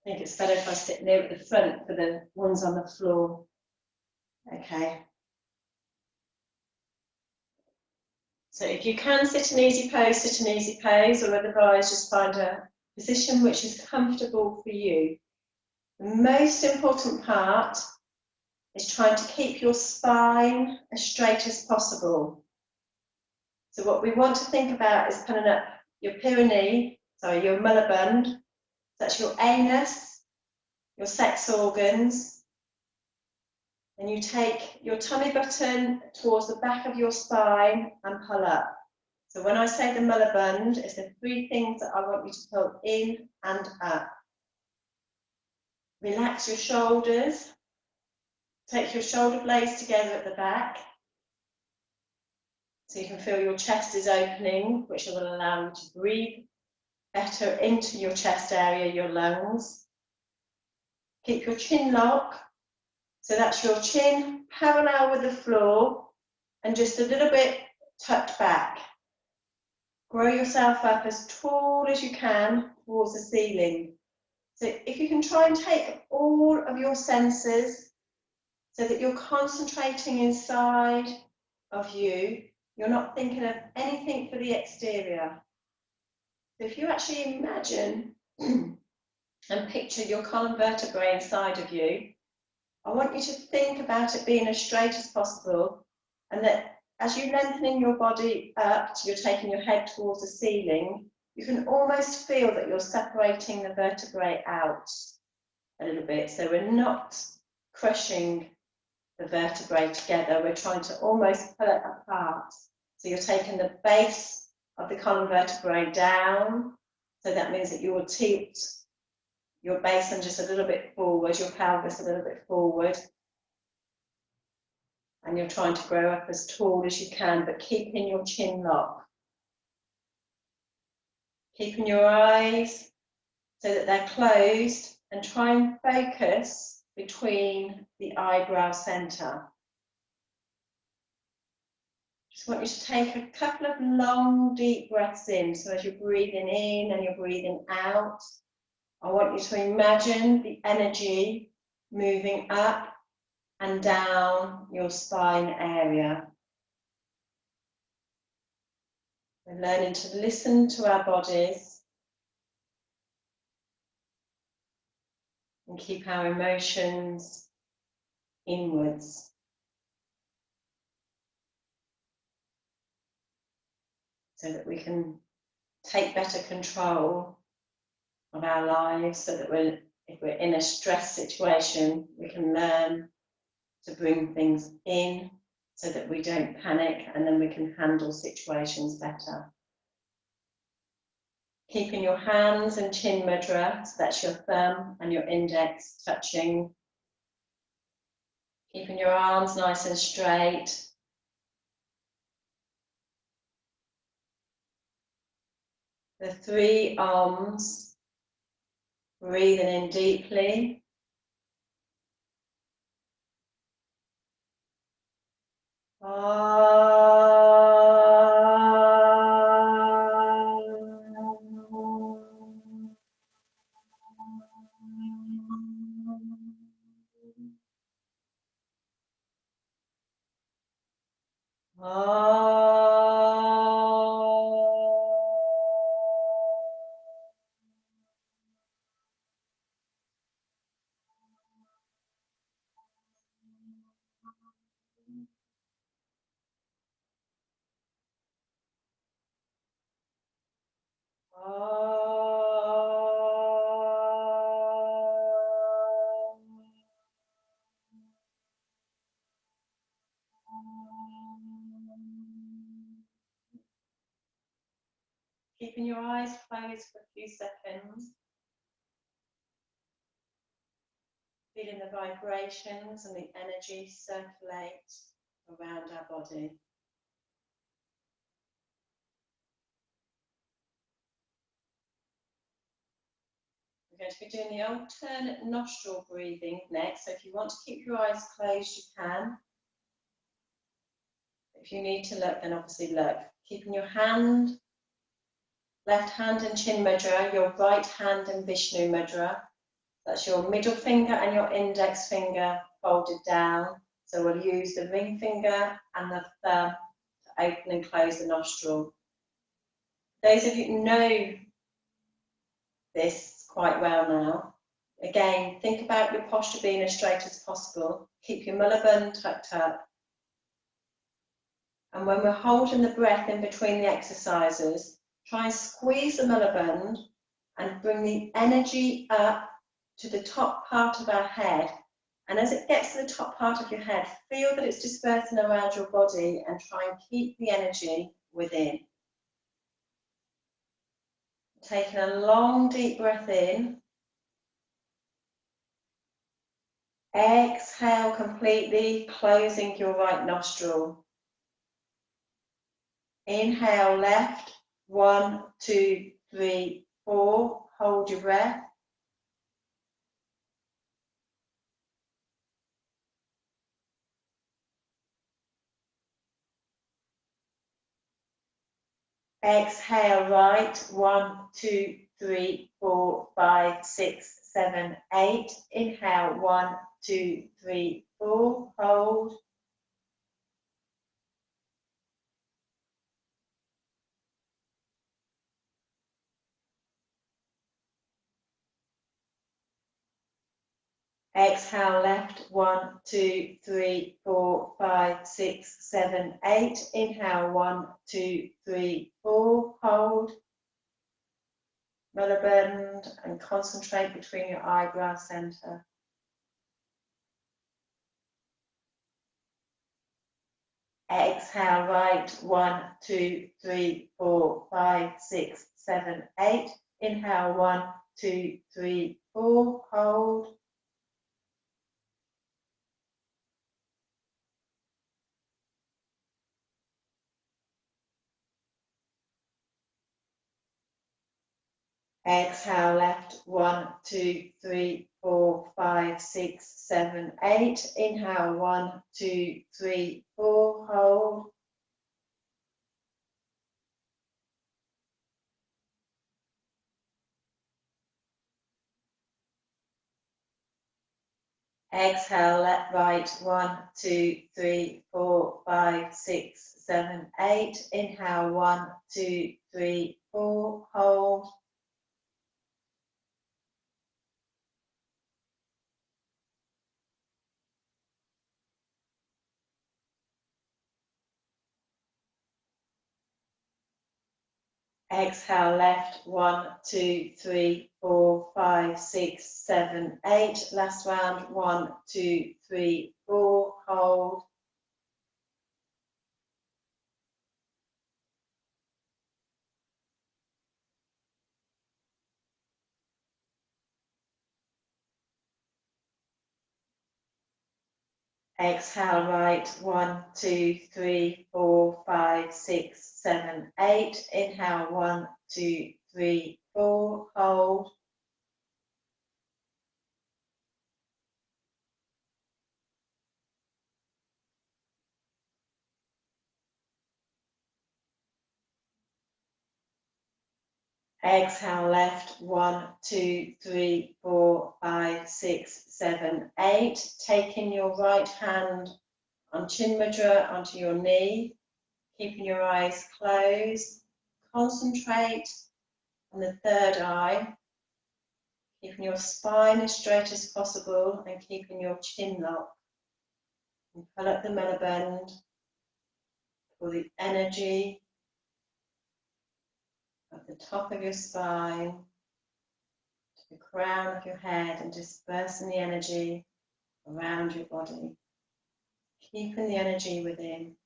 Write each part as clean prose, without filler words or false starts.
I think it's better if I sit near at the front for the ones on the floor. Okay. So if you can sit an easy pose, or otherwise just find a position which is comfortable for you. The most important part is trying to keep your spine as straight as possible. So what we want to think about is pulling up your your mullibund. That's your anus, your sex organs. And you take your tummy button towards the back of your spine and pull up. So when I say the mullibund, it's the three things that I want you to pull in and up. Relax your shoulders. Take your shoulder blades together at the back. So you can feel your chest is opening, which will allow you to breathe better into your chest area, your lungs. Keep your chin lock. So that's your chin parallel with the floor and just a little bit tucked back. Grow yourself up as tall as you can towards the ceiling. So if you can try and take all of your senses so that you're concentrating inside of you, you're not thinking of anything for the exterior. So if you actually imagine and picture your column vertebrae inside of you, I want you to think about it being as straight as possible, and that as you're lengthening your body up, you're taking your head towards the ceiling, you can almost feel that you're separating the vertebrae out a little bit. So we're not crushing the vertebrae together, we're trying to almost pull it apart. So you're taking the base of the column vertebrae down, so that means that you will tilt your basin just a little bit forward, your pelvis a little bit forward, and you're trying to grow up as tall as you can, but keeping your chin lock. Keeping your eyes so that they're closed, and try and focus between the eyebrow centre. Just want you to take a couple of long, deep breaths in. So as you're breathing in and you're breathing out, I want you to imagine the energy moving up and down your spine area. We're learning to listen to our bodies and keep our emotions inwards. So that we can take better control of our lives, so that if we're in a stress situation, we can learn to bring things in so that we don't panic, and then we can handle situations better. Keeping your hands and chin mudra, so that's your thumb and your index touching. Keeping your arms nice and straight. The three arms, breathing in deeply. Keeping your eyes closed for a few seconds. Feeling the vibrations and the energy circulate around our body. We're going to be doing the alternate nostril breathing next. So if you want to keep your eyes closed, you can. If you need to look, then obviously look. Keeping your hand, left hand and chin mudra, your right hand and Vishnu mudra. That's your middle finger and your index finger folded down. So we'll use the ring finger and the thumb to open and close the nostril. Those of you who know this quite well now, again, think about your posture being as straight as possible. Keep your mullabun tucked up. And when we're holding the breath in between the exercises, try and squeeze the mullabun and bring the energy up to the top part of our head. And as it gets to the top part of your head, feel that it's dispersing around your body and try and keep the energy within. Taking a long, deep breath in. Exhale completely, closing your right nostril. Inhale left, 1, 2, 3, 4. Hold your breath. Exhale right, 1, 2, 3, 4, 5, 6, 7, 8. Inhale, 1, 2, 3, 4. Hold. Exhale left, 1, 2, 3, 4, 5, 6, 7, 8. Inhale, 1, 2, 3, 4. Hold. Mullabun and concentrate between your eyebrow centre. Exhale right, 1, 2, 3, 4, 5, 6, 7, 8. Inhale, 1, 2, 3, 4. Hold. Exhale left, 1, 2, 3, 4, 5, 6, 7, 8. Inhale, 1, 2, 3, 4. Hold. Exhale left, right, 1, 2, 3, 4, 5, 6, 7, 8. Inhale, 1, 2, 3, 4. Hold. Exhale left, 1, 2, 3, 4, 5, 6, 7, 8. Last round, 1, 2, 3, 4. Hold. Exhale right, 1, 2, 3, 4, 5, 6, 7, 8. Inhale, 1, 2, 3, 4. Hold. Exhale left, 1, 2, 3, 4, 5, 6, 7, 8. Taking your right hand on Chin Mudra onto your knee, keeping your eyes closed. Concentrate on the third eye, keeping your spine as straight as possible and keeping your chin locked. And pull up the mullabun, pull the energy at the top of your spine to the crown of your head and dispersing the energy around your body, keeping the energy within.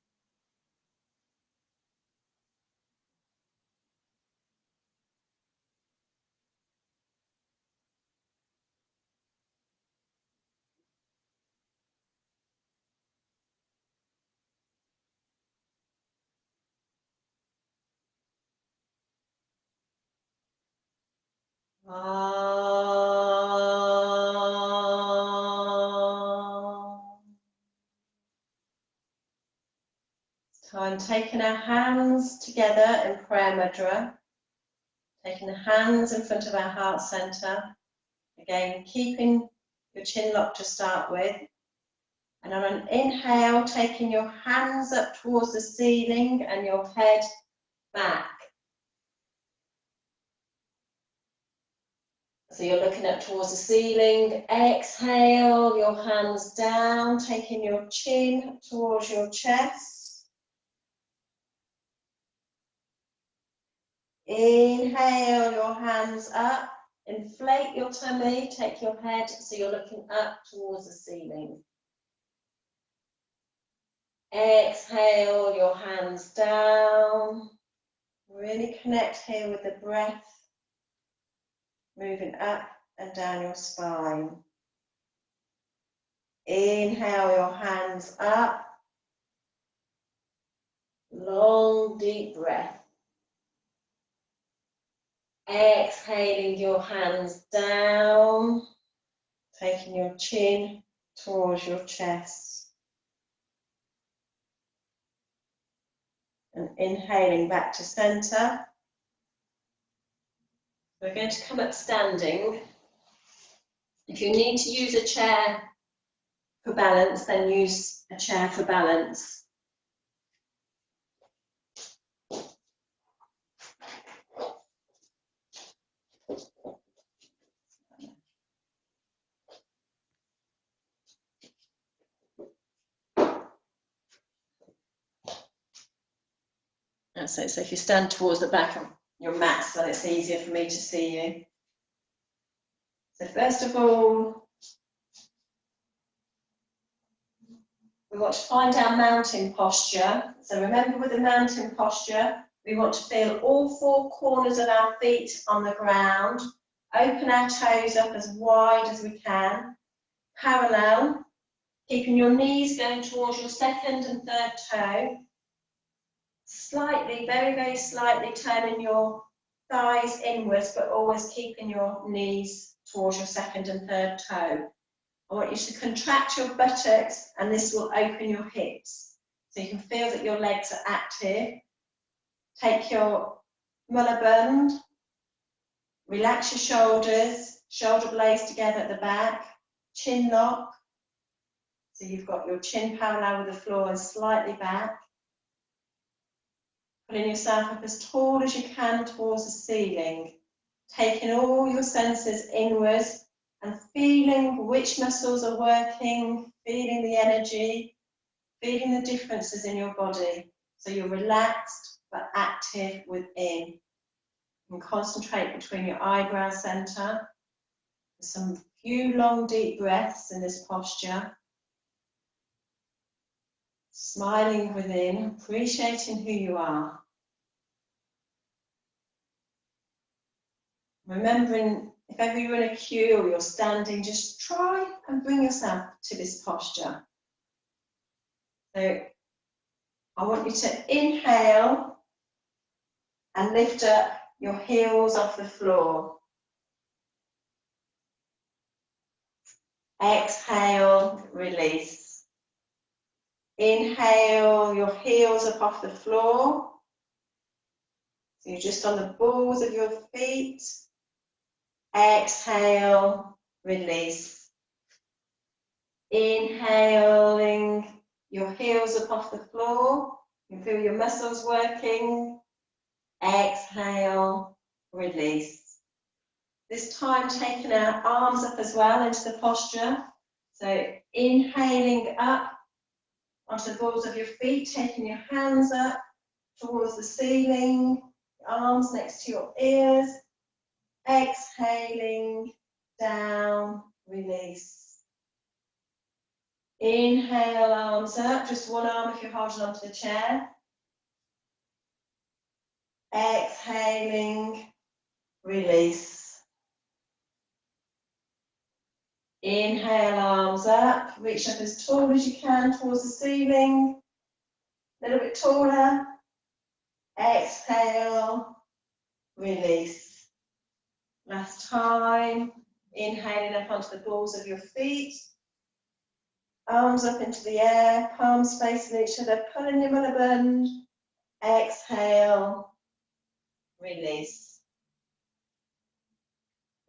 Time taking our hands together in prayer mudra, taking the hands in front of our heart center, Again, keeping your chin locked to start with. And on an inhale, taking your hands up towards the ceiling and your head back. So you're looking up towards the ceiling. Exhale, your hands down, taking your chin towards your chest. Inhale, your hands up. Inflate your tummy, take your head so you're looking up towards the ceiling. Exhale, your hands down. Really connect here with the breath, moving up and down your spine. Inhale, your hands up. Long, deep breath. Exhaling your hands down, taking your chin towards your chest. And inhaling back to center. We're going to come up standing. If you need to use a chair for balance, then use a chair for balance. That's it. So if you stand towards the back of your mat, then it's easier for me to see you. So first of all, we want to find our mountain posture. So remember, with the mountain posture, we want to feel all four corners of our feet on the ground. Open our toes up as wide as we can. Parallel, keeping your knees going towards your second and third toe. Slightly, very, very slightly turning your thighs inwards, but always keeping your knees towards your second and third toe. I want you to contract your buttocks, and this will open your hips. So you can feel that your legs are active. Take your mullabund, relax your shoulders, shoulder blades together at the back, chin lock. So you've got your chin parallel with the floor and slightly back. Pulling yourself up as tall as you can towards the ceiling, taking all your senses inwards and feeling which muscles are working, feeling the energy, feeling the differences in your body. So you're relaxed but active within. And concentrate between your eyebrow centre. Some few long deep breaths in this posture. Smiling within, appreciating who you are. Remembering, if ever you're in a queue or you're standing, just try and bring yourself to this posture. So I want you to inhale and lift up your heels off the floor. Exhale, release. Inhale, your heels up off the floor. So you're just on the balls of your feet. Exhale, release. Inhaling, your heels up off the floor. You feel your muscles working. Exhale, release. This time taking our arms up as well into the posture. So inhaling up onto the balls of your feet, taking your hands up towards the ceiling, arms next to your ears. Exhaling, down, release. Inhale, arms up, just one arm if you're holding onto the chair. Exhaling, release. Inhale, arms up, reach up as tall as you can towards the ceiling. A little bit taller. Exhale, release. Last time, inhaling up onto the balls of your feet. Arms up into the air, palms facing each other, pulling your mullabund. Exhale, release.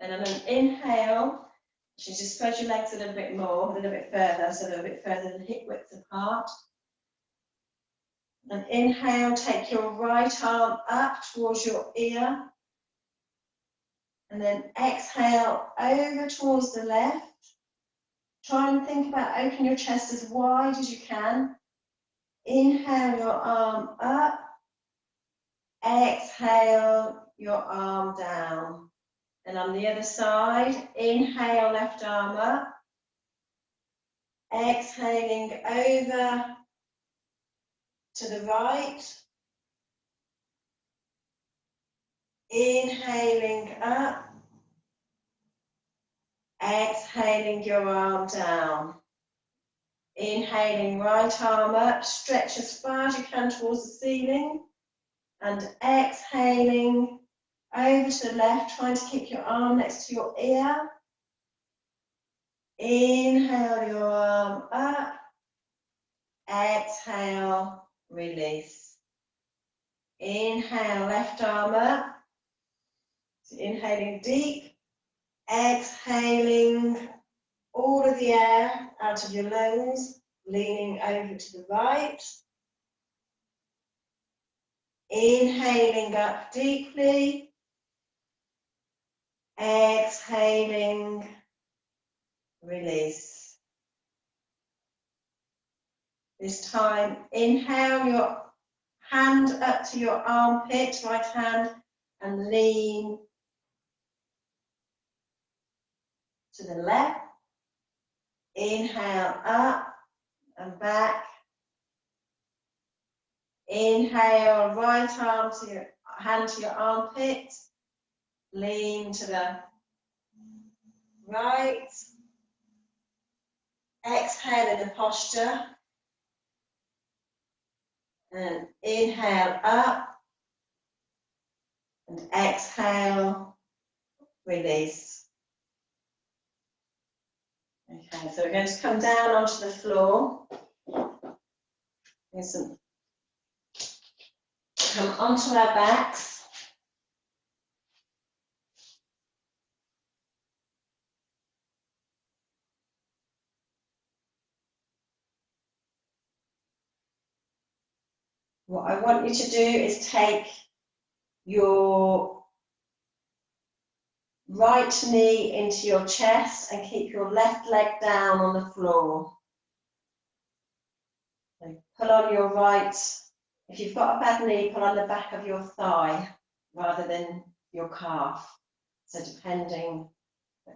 And on an inhale, you just spread your legs a little bit more, a little bit further, so a little bit further than hip width apart. And inhale, take your right arm up towards your ear. And then exhale over towards the left. Try and think about opening your chest as wide as you can. Inhale your arm up. Exhale your arm down. And on the other side, inhale left arm up. Exhaling over to the right. Inhaling up. Exhaling your arm down. Inhaling right arm up, stretch as far as you can towards the ceiling. And exhaling over to the left, trying to keep your arm next to your ear. Inhale your arm up. Exhale, release. Inhale, left arm up. So inhaling deep. Exhaling all of the air out of your lungs, leaning over to the right. Inhaling up deeply. Exhaling, release. This time, inhale your hand up to your armpit, right hand, and lean to the left. Inhale up and back. Inhale, right arm to your hand to your armpit. Lean to the right. Exhale in the posture. And inhale up. And exhale, release. Okay, so we're going to come down onto the floor. Come onto our backs. What I want you to do is take your right knee into your chest and keep your left leg down on the floor. So pull on your right, if you've got a bad knee, pull on the back of your thigh rather than your calf. So depending,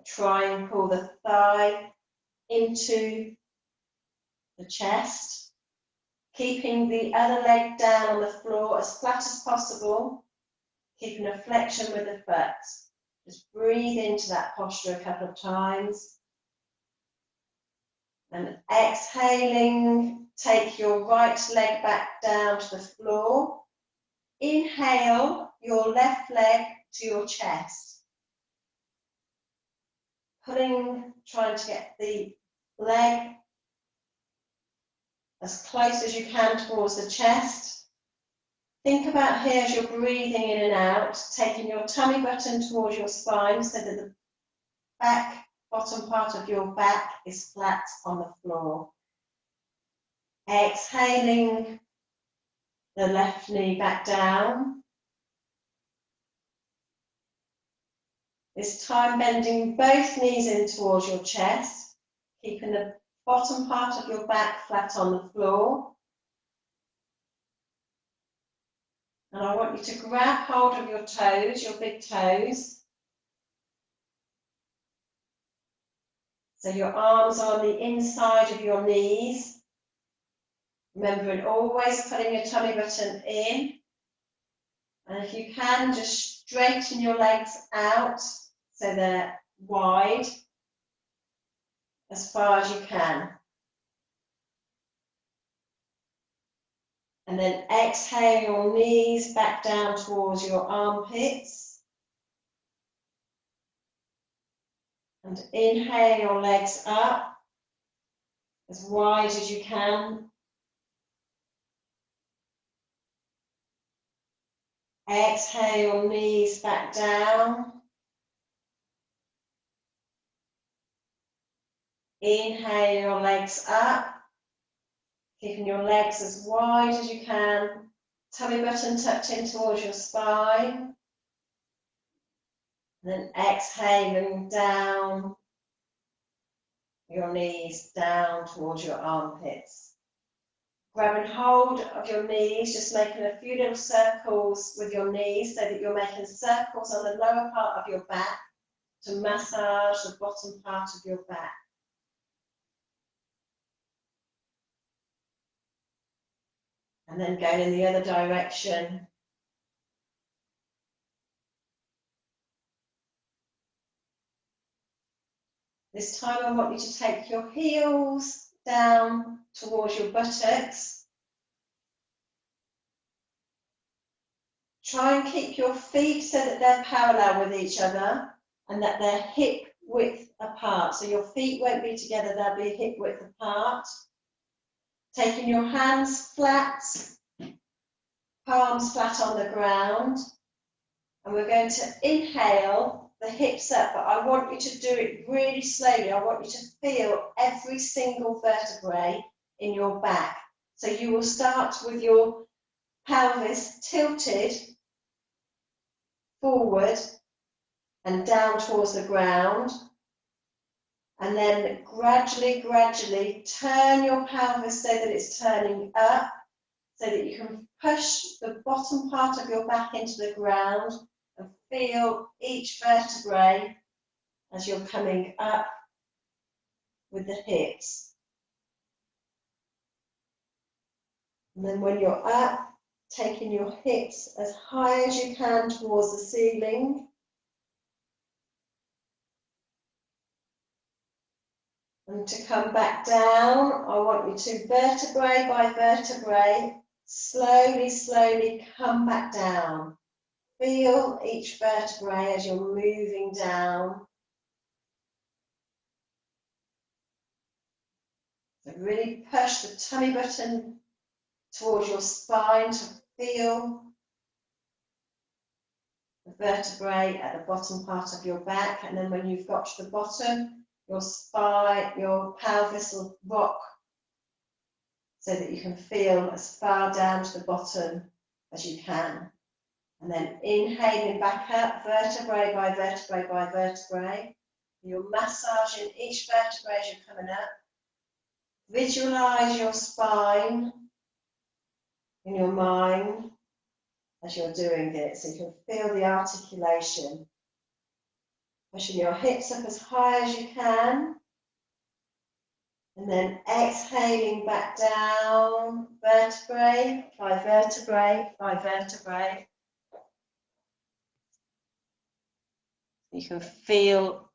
try and pull the thigh into the chest, keeping the other leg down on the floor as flat as possible, keeping a flexion with the foot. Just breathe into that posture a couple of times. And exhaling, take your right leg back down to the floor. Inhale your left leg to your chest. Trying to get the leg as close as you can towards the chest. Think about here as you're breathing in and out, taking your tummy button towards your spine so that the bottom part of your back is flat on the floor. Exhaling the left knee back down. This time bending both knees in towards your chest, keeping the bottom part of your back flat on the floor. And I want you to grab hold of your toes, your big toes. So your arms are on the inside of your knees. Remembering always putting your tummy button in. And if you can, just straighten your legs out so they're wide as far as you can. And then exhale your knees back down towards your armpits. And inhale your legs up as wide as you can. Exhale your knees back down. Inhale your legs up, keeping your legs as wide as you can. Tummy button tucked in towards your spine. And then exhaling down your knees, down towards your armpits. Grabbing hold of your knees, just making a few little circles with your knees so that you're making circles on the lower part of your back to massage the bottom part of your back. And then going in the other direction. This time I want you to take your heels down towards your buttocks. Try and keep your feet so that they're parallel with each other and that they're hip width apart. So your feet won't be together, they'll be hip width apart. Taking your hands flat, palms flat on the ground. And we're going to inhale the hips up, but I want you to do it really slowly. I want you to feel every single vertebrae in your back. So you will start with your pelvis tilted forward and down towards the ground. And then gradually turn your pelvis so that it's turning up, so that you can push the bottom part of your back into the ground and feel each vertebrae as you're coming up with the hips. And then when you're up, taking your hips as high as you can towards the ceiling. And to come back down, I want you to vertebrae by vertebrae, slowly come back down. Feel each vertebrae as you're moving down. So really push the tummy button towards your spine to feel the vertebrae at the bottom part of your back. And then when you've got to the bottom, your spine, your pelvis will rock so that you can feel as far down to the bottom as you can. And then inhaling back up, vertebrae by vertebrae by vertebrae. You're massaging each vertebrae as you're coming up. Visualize your spine in your mind as you're doing it, so you can feel the articulation. Pushing your hips up as high as you can. And then exhaling back down, vertebrae by vertebrae by vertebrae. You can feel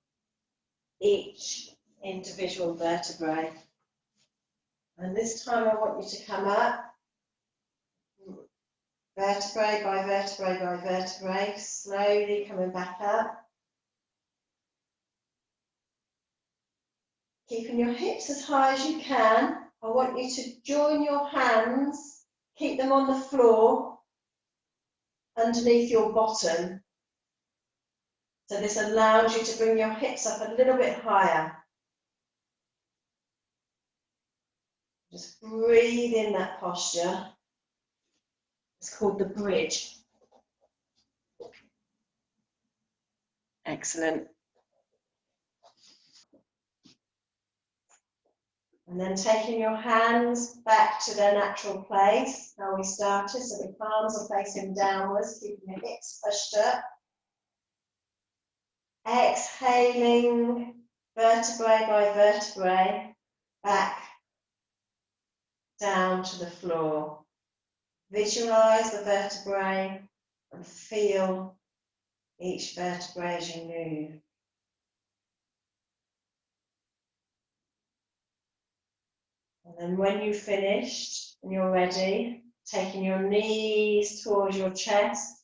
each individual vertebrae. And this time I want you to come up, vertebrae by vertebrae by vertebrae, slowly coming back up. Keeping your hips as high as you can. I want you to join your hands, keep them on the floor underneath your bottom. So this allows you to bring your hips up a little bit higher. Just breathe in that posture. It's called the bridge. Excellent. And then taking your hands back to their natural place, how we started, so the palms are facing downwards, keeping your hips pushed up. Exhaling, vertebrae by vertebrae, back down to the floor. Visualize the vertebrae and feel each vertebrae as you move. And then when you've finished and you're ready, taking your knees towards your chest.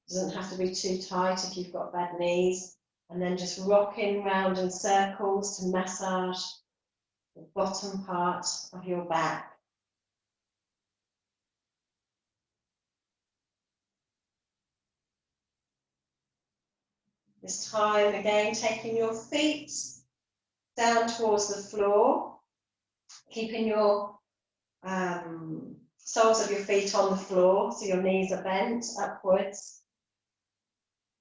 Doesn't have to be too tight if you've got bad knees. And then just rocking round in circles to massage the bottom part of your back. This time again, taking your feet down towards the floor, keeping your soles of your feet on the floor, so your knees are bent upwards.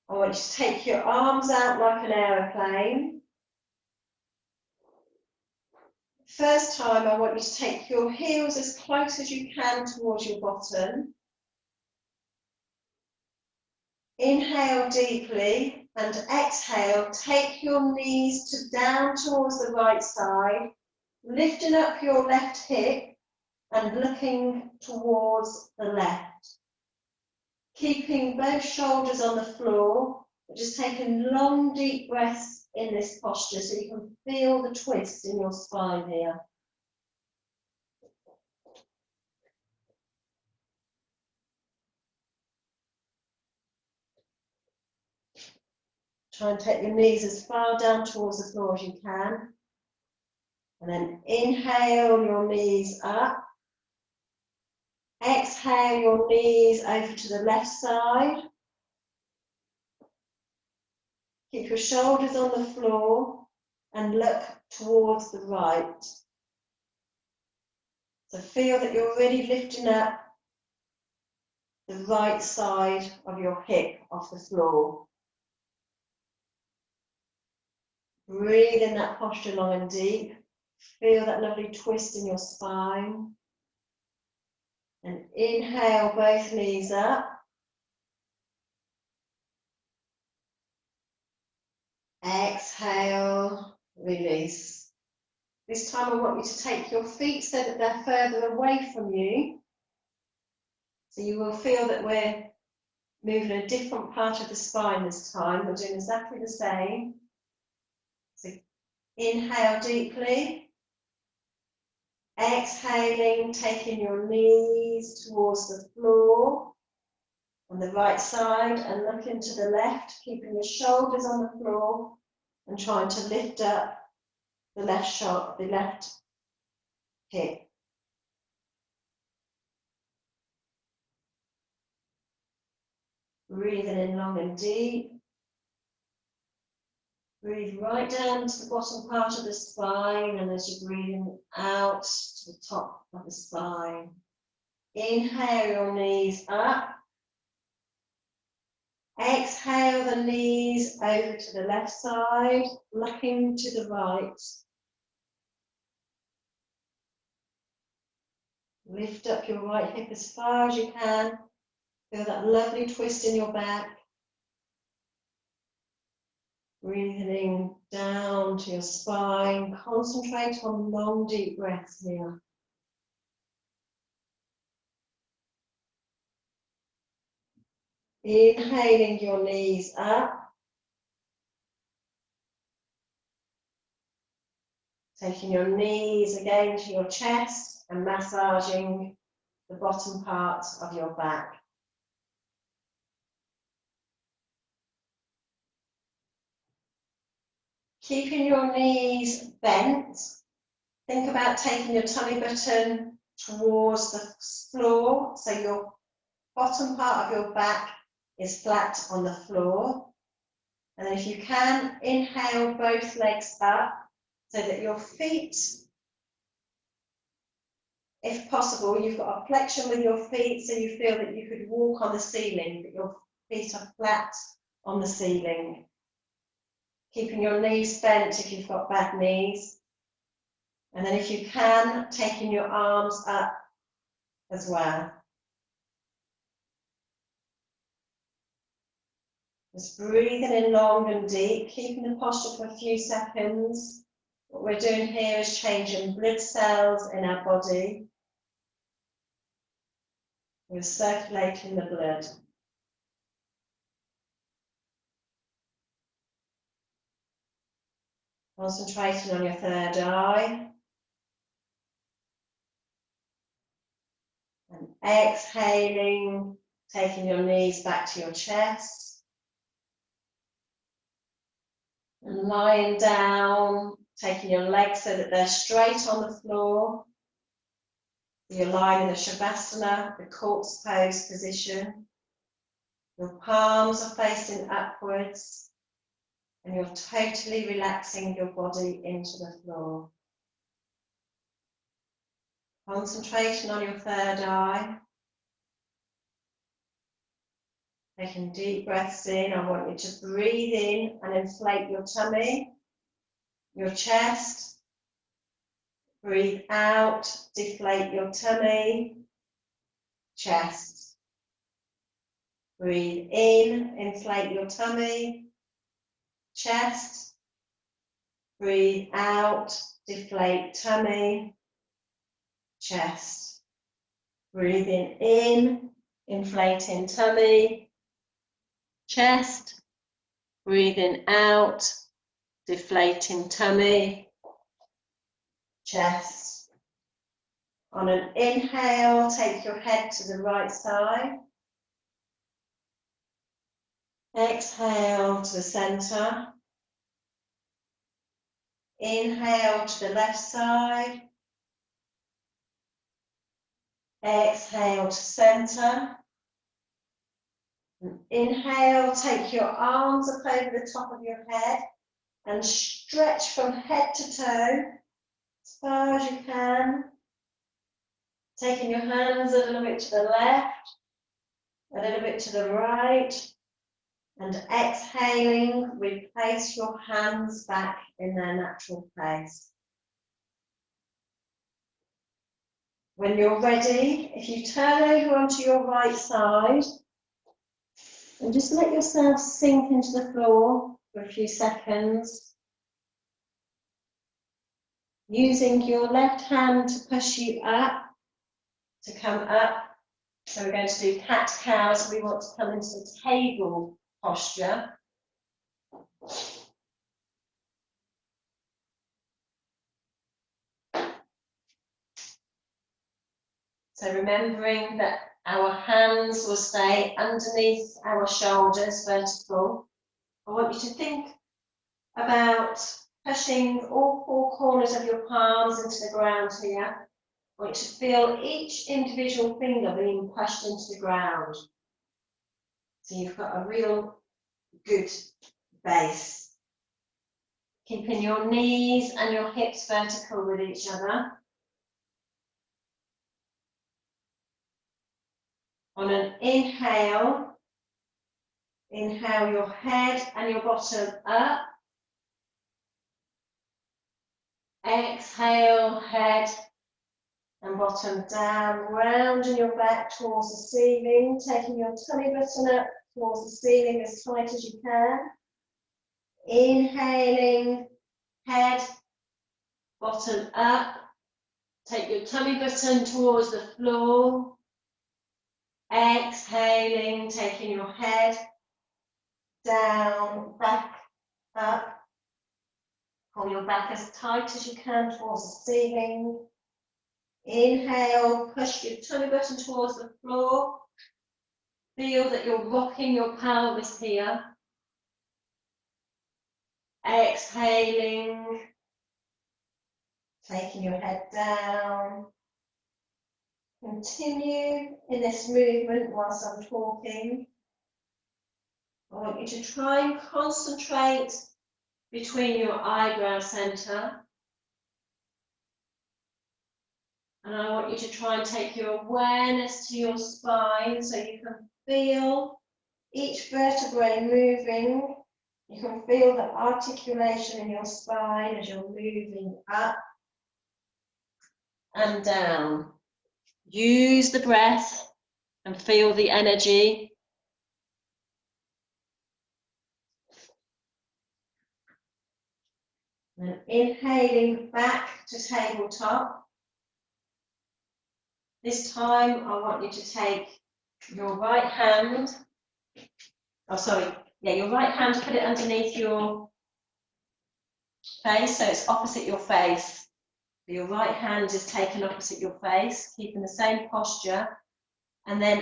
I want you to take your arms out like an aeroplane. First time, I want you to take your heels as close as you can towards your bottom. Inhale deeply and exhale, take your knees down towards the right side, lifting up your left hip and looking towards the left. Keeping both shoulders on the floor, but just taking long deep breaths in this posture so you can feel the twist in your spine here. Try and take your knees as far down towards the floor as you can. And then inhale your knees up. Exhale your knees over to the left side. Keep your shoulders on the floor and look towards the right. So feel that you're really lifting up the right side of your hip off the floor. Breathe in that posture long and deep. Feel that lovely twist in your spine. And inhale both knees up. Exhale, release. This time I want you to take your feet so that they're further away from you. So you will feel that we're moving a different part of the spine this time. We're doing exactly the same. So inhale deeply. Exhaling, taking your knees towards the floor on the right side and looking to the left, keeping your shoulders on the floor and trying to lift up the left shoulder, the left hip. Breathing in long and deep. Breathe right down to the bottom part of the spine, and as you're breathing out to the top of the spine. Inhale your knees up. Exhale the knees over to the left side, looking to the right. Lift up your right hip as far as you can. Feel that lovely twist in your back. Breathing down to your spine. Concentrate on long, deep breaths here. Inhaling your knees up. Taking your knees again to your chest and massaging the bottom part of your back. Keeping your knees bent, think about taking your tummy button towards the floor, so your bottom part of your back is flat on the floor. And then if you can, inhale both legs up so that your feet, if possible, you've got a flexion with your feet so you feel that you could walk on the ceiling, but your feet are flat on the ceiling. Keeping your knees bent if you've got bad knees. And then if you can, taking your arms up as well. Just breathing in long and deep, keeping the posture for a few seconds. What we're doing here is changing blood cells in our body. We're circulating the blood. Concentrating on your third eye. And exhaling, taking your knees back to your chest. And lying down, taking your legs so that they're straight on the floor. You're lying in the Shavasana, the corpse pose position. Your palms are facing upwards. And you're totally relaxing your body into the floor. Concentration on your third eye. Taking deep breaths in. I want you to breathe in and inflate your tummy, your chest. Breathe out, deflate your tummy, chest. Breathe in, inflate your tummy, chest. Breathe out, deflate tummy, chest. Breathing in, inflating tummy, chest. Breathing out, deflating tummy, chest. On an inhale, take your head to the right side. Exhale to the centre. Inhale to the left side. Exhale to centre. Inhale, take your arms up over the top of your head and stretch from head to toe as far as you can. Taking your hands a little bit to the left, a little bit to the right, and exhaling, replace your hands back in their natural place. When you're ready, if you turn over onto your right side, and just let yourself sink into the floor for a few seconds, using your left hand to push you up, to come up. So we're going to do cat-cow, so we want to come into the table posture. So remembering that our hands will stay underneath our shoulders, vertical. I want you to think about pushing all four corners of your palms into the ground here. I want you to feel each individual finger being pushed into the ground. So you've got a real good base. Keeping your knees and your hips vertical with each other. On an inhale, inhale your head and your bottom up. Exhale, head and bottom down, rounding your back towards the ceiling, taking your tummy button up towards the ceiling as tight as you can. Inhaling, head, bottom up. Take your tummy button towards the floor. Exhaling, taking your head down, back, up. Pull your back as tight as you can towards the ceiling. Inhale, push your tummy button towards the floor. Feel that you're rocking your pelvis here. Exhaling, taking your head down. Continue in this movement whilst I'm talking. I want you to try and concentrate between your eyebrow centre. And I want you to try and take your awareness to your spine so you can feel each vertebrae moving. You can feel the articulation in your spine as you're moving up and down. Use the breath and feel the energy. And inhaling back to tabletop. This time I want you to take your right hand, your right hand, put it underneath your face so it's opposite your face. Your right hand is taken opposite your face, keeping the same posture. And then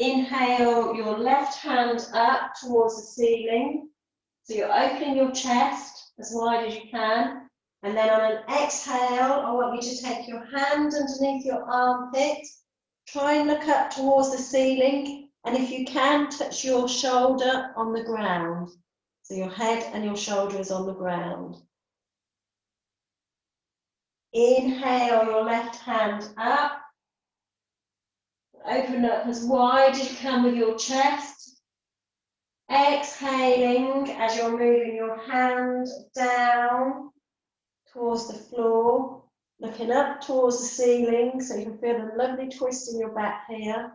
inhale your left hand up towards the ceiling. So you're opening your chest as wide as you can. And then on an exhale, I want you to take your hand underneath your armpit. Try and look up towards the ceiling. And if you can, touch your shoulder on the ground. So your head and your shoulder is on the ground. Inhale your left hand up. Open up as wide as you can with your chest. Exhaling as you're moving your hand down towards the floor, looking up towards the ceiling so you can feel the lovely twist in your back here.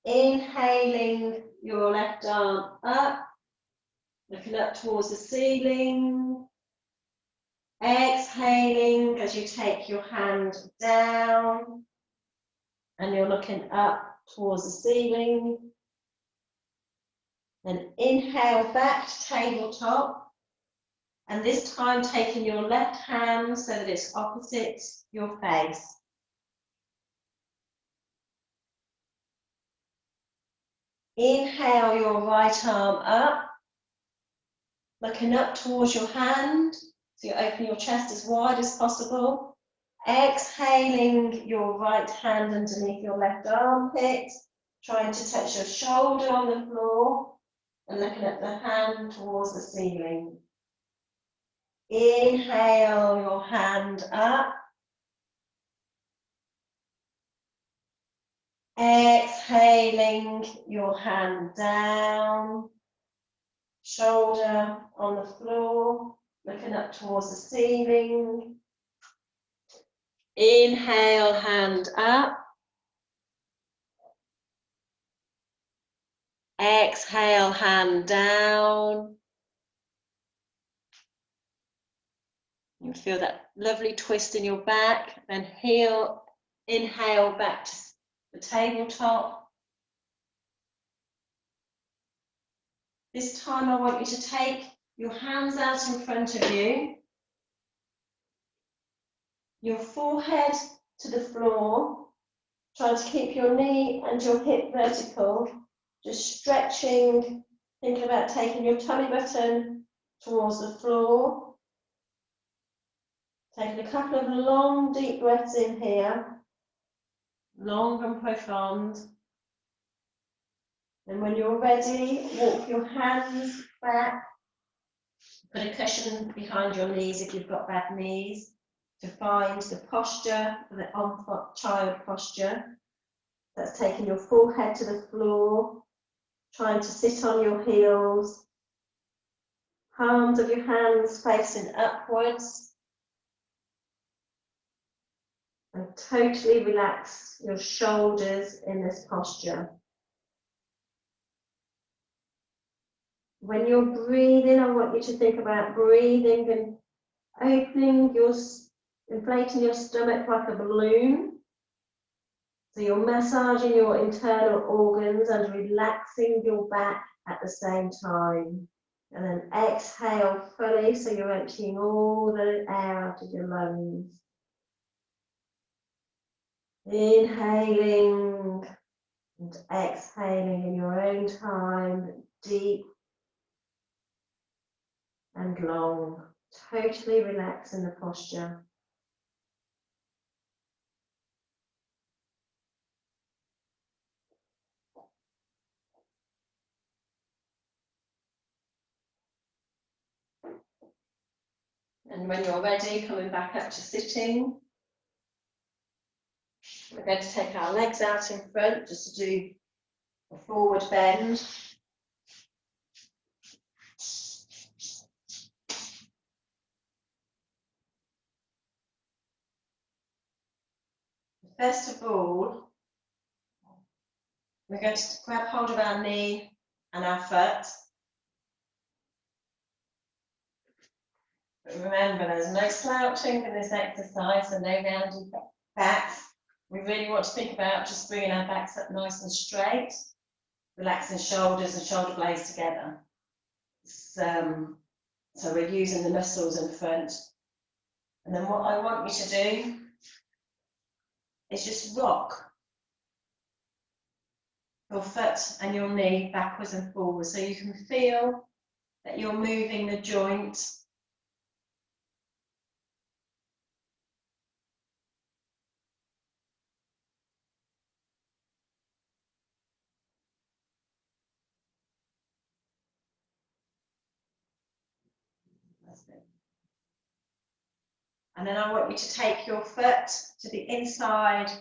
Inhaling your left arm up, looking up towards the ceiling. Exhaling as you take your hand down and you're looking up towards the ceiling. Then inhale back to tabletop, and this time taking your left hand so that it's opposite your face. Inhale your right arm up, looking up towards your hand, so you open your chest as wide as possible. Exhaling your right hand underneath your left armpit, trying to touch your shoulder on the floor and looking at the hand towards the ceiling. Inhale your hand up. Exhaling your hand down. Shoulder on the floor, looking up towards the ceiling. Inhale, hand up. Exhale, hand down. You feel that lovely twist in your back, then inhale back to the tabletop. This time I want you to take your hands out in front of you, your forehead to the floor, trying to keep your knee and your hip vertical, just stretching, thinking about taking your tummy button towards the floor. Taking a couple of long, deep breaths in here, long and profound. And when you're ready, walk your hands back. Put a cushion behind your knees if you've got bad knees, to find the posture, the child posture. That's taking your forehead to the floor, trying to sit on your heels, palms of your hands facing upwards, and totally relax your shoulders in this posture. When you're breathing, I want you to think about breathing and inflating your stomach like a balloon. So you're massaging your internal organs and relaxing your back at the same time. And then exhale fully, so you're emptying all the air out of your lungs. Inhaling and exhaling in your own time, deep and long, totally relax in the posture. And when you're ready, coming back up to sitting, we're going to take our legs out in front just to do a forward bend. First of all, we're going to grab hold of our knee and our foot. But remember, there's no slouching in this exercise and no rounding backs. We really want to think about just bringing our backs up nice and straight, relaxing shoulders and shoulder blades together. So we're using the muscles in front. And then what I want you to do is just rock your foot and your knee backwards and forwards, so you can feel that you're moving the joint. Fantastic. And then I want you to take your foot to the inside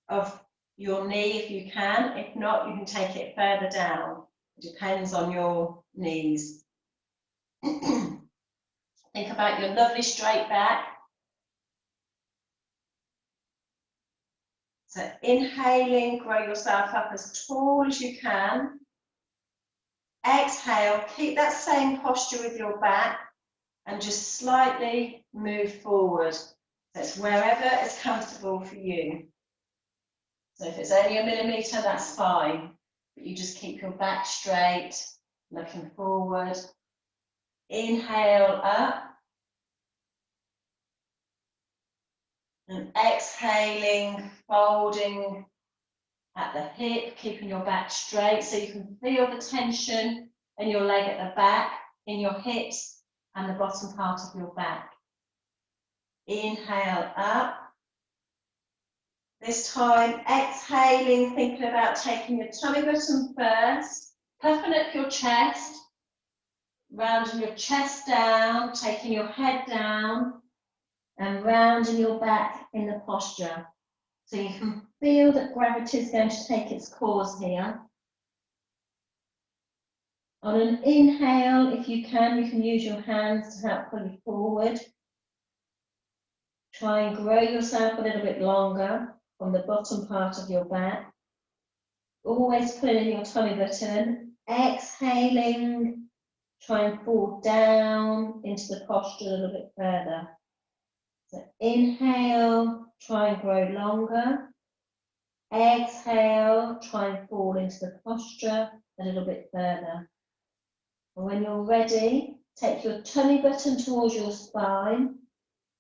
of your knee if you can. If not, you can take it further down. It depends on your knees. Think about your lovely straight back. So inhaling, grow yourself up as tall as you can. Exhale, keep that same posture with your back and just slightly move forward. So it's wherever is comfortable for you. So if it's only a millimetre, that's fine. But you just keep your back straight, looking forward. Inhale up. And exhaling, folding at the hip, keeping your back straight so you can feel the tension in your leg at the back, in your hips and the bottom part of your back. Inhale up. This time, exhaling, thinking about taking your tummy button first, puffing up your chest, rounding your chest down, taking your head down, and rounding your back in the posture. So you can feel that gravity is going to take its course here. On an inhale, if you can use your hands to help pull you forward. Try and grow yourself a little bit longer from the bottom part of your back. Always pulling your tummy button. Exhaling, try and fall down into the posture a little bit further. So inhale, try and grow longer. Exhale, try and fall into the posture a little bit further. And when you're ready, take your tummy button towards your spine.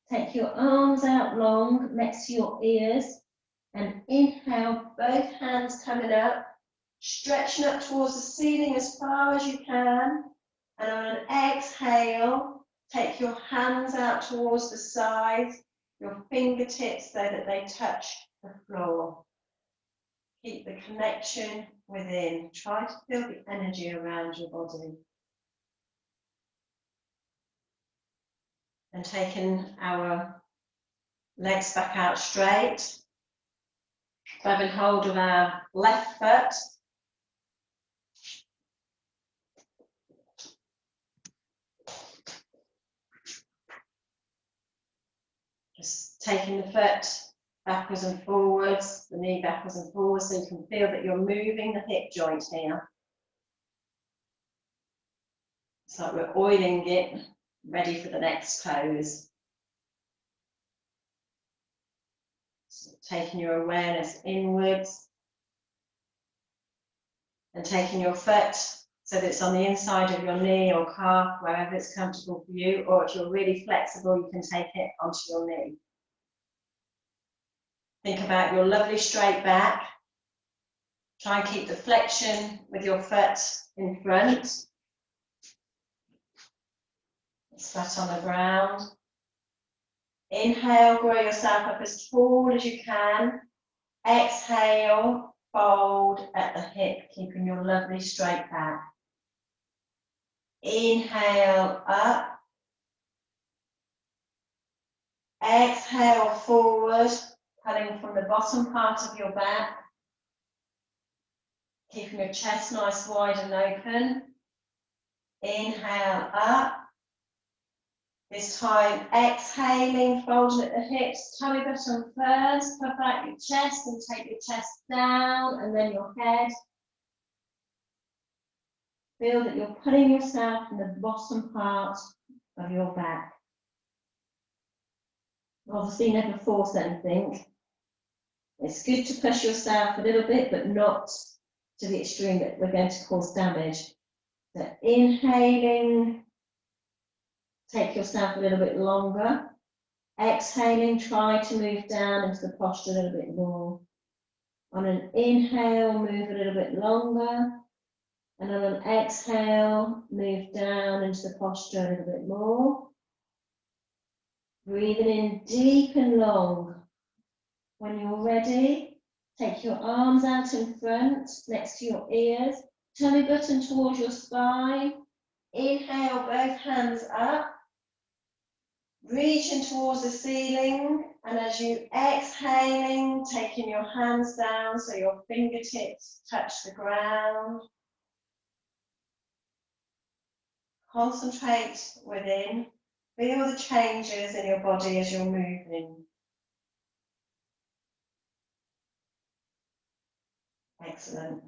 Take your arms out long next to your ears and inhale, both hands coming up, stretching up towards the ceiling as far as you can. And on an exhale, take your hands out towards the sides, your fingertips so that they touch the floor. Keep the connection within. Try to feel the energy around your body. And taking our legs back out straight, grabbing hold of our left foot. Just taking the foot backwards and forwards, the knee backwards and forwards, so you can feel that you're moving the hip joint here. It's like we're oiling it, ready for the next pose. So taking your awareness inwards and taking your foot so that it's on the inside of your knee or calf, wherever it's comfortable for you, or if you're really flexible, you can take it onto your knee. Think about your lovely straight back. Try and keep the flexion with your foot in front. It's flat on the ground. Inhale, grow yourself up as tall as you can. Exhale, fold at the hip, keeping your lovely straight back. Inhale, up. Exhale, forward, pulling from the bottom part of your back. Keeping your chest nice, wide and open. Inhale, up. This time, exhaling, folding at the hips, tummy button first, puff out your chest and take your chest down and then your head. Feel that you're putting yourself in the bottom part of your back. Obviously, never force anything. It's good to push yourself a little bit, but not to the extreme that we're going to cause damage. So inhaling, take yourself a little bit longer. Exhaling, try to move down into the posture a little bit more. On an inhale, move a little bit longer. And on an exhale, move down into the posture a little bit more. Breathing in deep and long. When you're ready, take your arms out in front, next to your ears. Tummy button towards your spine. Inhale, both hands up, reaching towards the ceiling, and as you exhaling, taking your hands down so your fingertips touch the ground. Concentrate within, feel the changes in your body as you're moving. Excellent.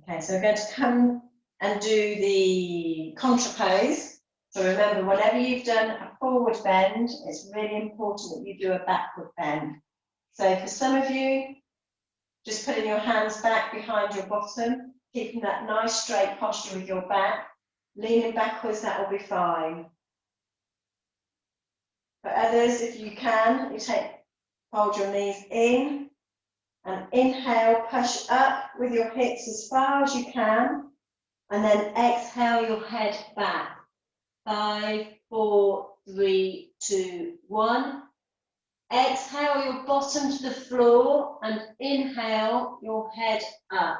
Okay, so we're going to come and do the contra pose. So remember, whenever you've done a forward bend, it's really important that you do a backward bend. So for some of you, just putting your hands back behind your bottom, keeping that nice straight posture with your back, leaning backwards, that will be fine. For others, if you can, hold your knees in and inhale, push up with your hips as far as you can, and then exhale your head back. 5, 4, 3, 2, 1. Exhale your bottom to the floor and inhale your head up.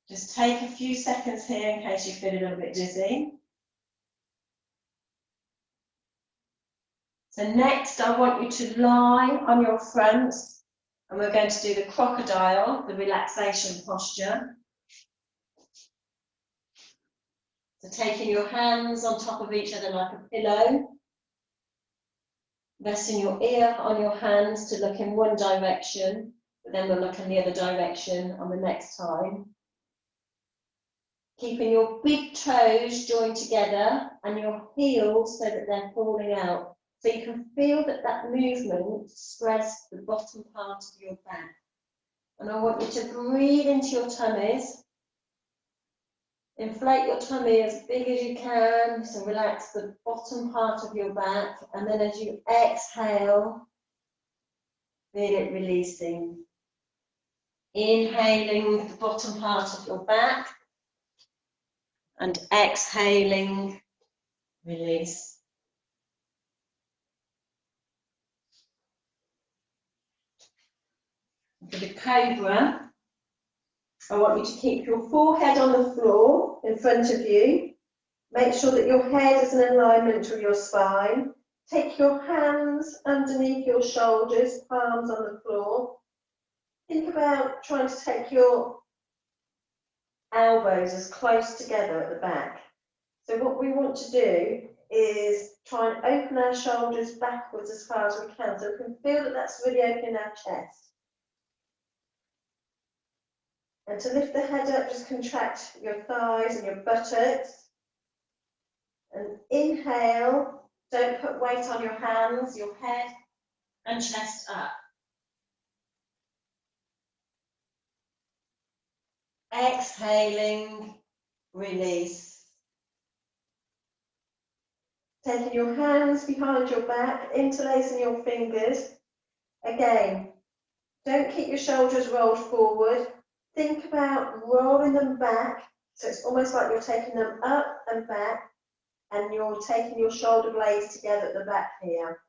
Just take a few seconds here in case you feel a little bit dizzy. So next I want you to lie on your front and we're going to do the crocodile, the relaxation posture. So taking your hands on top of each other like a pillow, resting your ear on your hands to look in one direction, but then we'll look in the other direction on the next time. Keeping your big toes joined together and your heels so that they're falling out. So you can feel that that movement spreads the bottom part of your back. And I want you to breathe into your tummies. Inflate your tummy as big as you can, so relax the bottom part of your back, and then as you exhale, feel it releasing. Inhaling the bottom part of your back, and exhaling, release. For the cobra, I want you to keep your forehead on the floor in front of you. Make sure that your head is in alignment with your spine. Take your hands underneath your shoulders, palms on the floor. Think about trying to take your elbows as close together at the back. So what we want to do is try and open our shoulders backwards as far as we can. So we can feel that that's really opening our chest. And to lift the head up, just contract your thighs and your buttocks. And inhale, don't put weight on your hands, your head and chest up. Exhaling, release. Taking your hands behind your back, interlacing your fingers. Again, don't keep your shoulders rolled forward. Think about rolling them back, so it's almost like you're taking them up and back, and you're taking your shoulder blades together at the back here.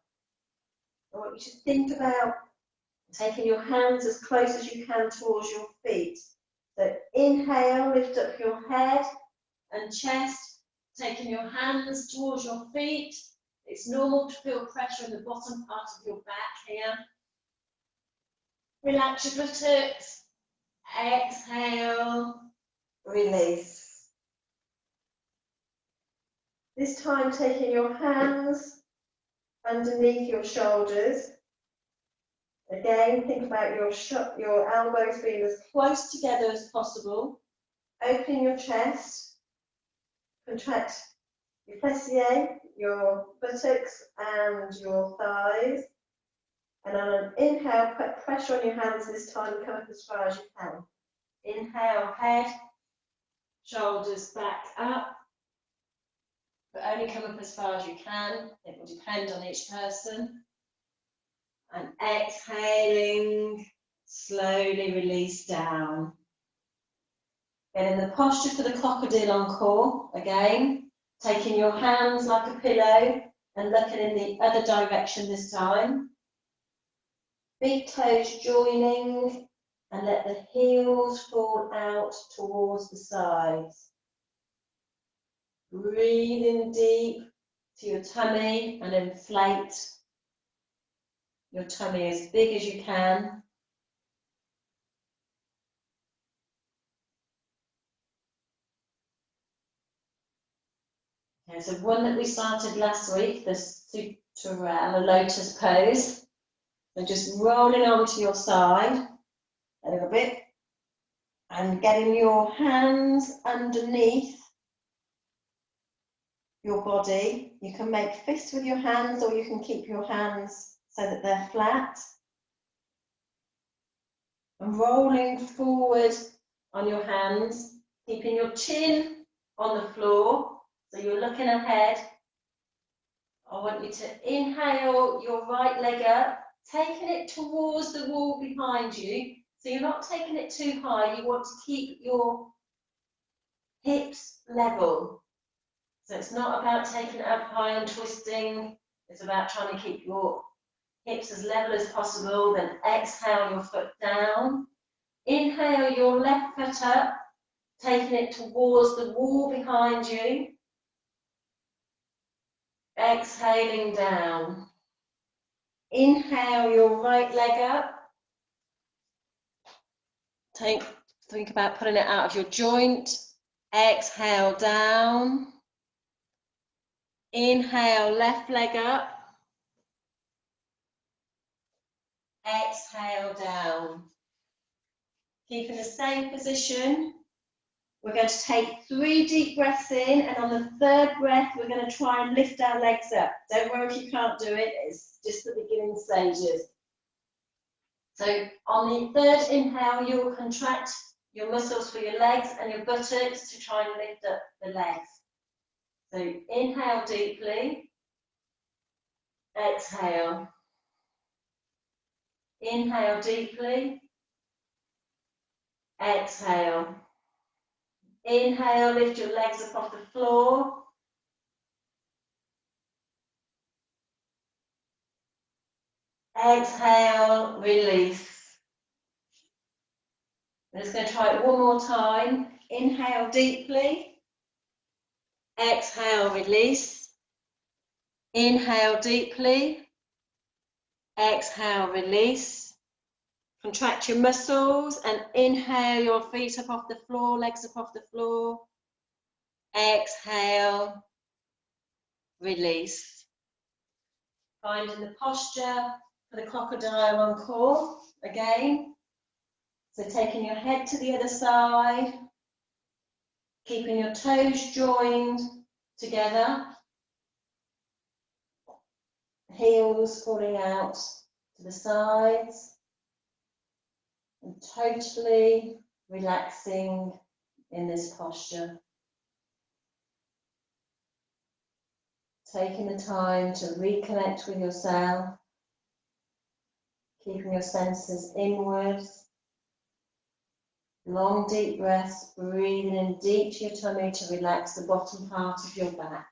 I want you to think about taking your hands as close as you can towards your feet. So inhale, lift up your head and chest, taking your hands towards your feet. It's normal to feel pressure in the bottom part of your back here. Relax your buttocks. Exhale, release. This time taking your hands underneath your shoulders. Again, think about your elbows being as close together as possible. Open your chest. Contract your fessiae, your buttocks and your thighs. And on an inhale, put pressure on your hands this time and come up as far as you can. Inhale, head, shoulders back up, but only come up as far as you can. It will depend on each person. And exhaling, slowly release down. Getting the posture for the crocodile encore again. Taking your hands like a pillow and looking in the other direction this time. Big toes joining, and let the heels fall out towards the sides. Breathe in deep to your tummy and inflate your tummy as big as you can. Okay, so one that we started last week, the sutural, a lotus pose. So just rolling onto your side a little bit and getting your hands underneath your body. You can make fists with your hands, or you can keep your hands so that they're flat. And rolling forward on your hands, keeping your chin on the floor, so you're looking ahead. I want you to inhale your right leg up, taking it towards the wall behind you. So you're not taking it too high, you want to keep your hips level. So it's not about taking it up high and twisting, it's about trying to keep your hips as level as possible. Then exhale your foot down. Inhale your left foot up, taking it towards the wall behind you. Exhaling down. Inhale your right leg up. Think about pulling it out of your joint. Exhale down. Inhale left leg up. Exhale down. Keep in the same position. We're going to take 3 deep breaths in, and on the 3rd breath, we're going to try and lift our legs up. Don't worry if you can't do it, it's just the beginning stages. So on the 3rd inhale, you'll contract your muscles for your legs and your buttocks to try and lift up the legs. So inhale deeply, exhale. Inhale deeply, exhale. Inhale, lift your legs up off the floor. Exhale, release. I'm just going to try it one more time. Inhale deeply. Exhale, release. Inhale deeply. Exhale, release. Contract your muscles and inhale your feet up off the floor, legs up off the floor. Exhale, release. Finding the posture for the crocodile encore again. So taking your head to the other side, keeping your toes joined together, heels falling out to the sides, and totally relaxing in this posture. Taking the time to reconnect with yourself, keeping your senses inwards. Long deep breaths, breathing in deep to your tummy to relax the bottom part of your back.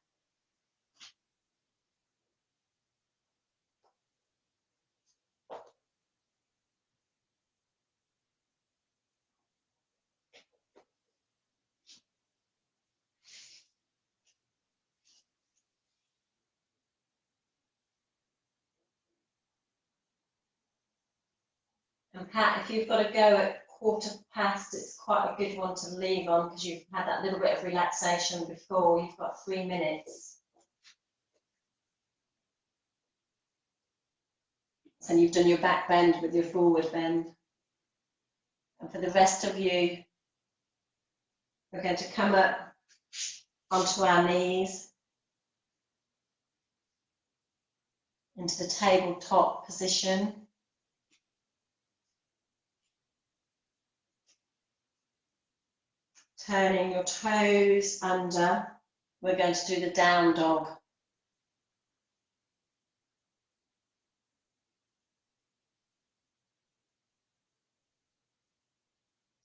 And Pat, if you've got to go at 1:15, it's quite a good one to leave on because you've had that little bit of relaxation before. You've got 3 minutes. And you've done your back bend with your forward bend. And for the rest of you, we're going to come up onto our knees into the tabletop position. Turning your toes under, we're going to do the down dog.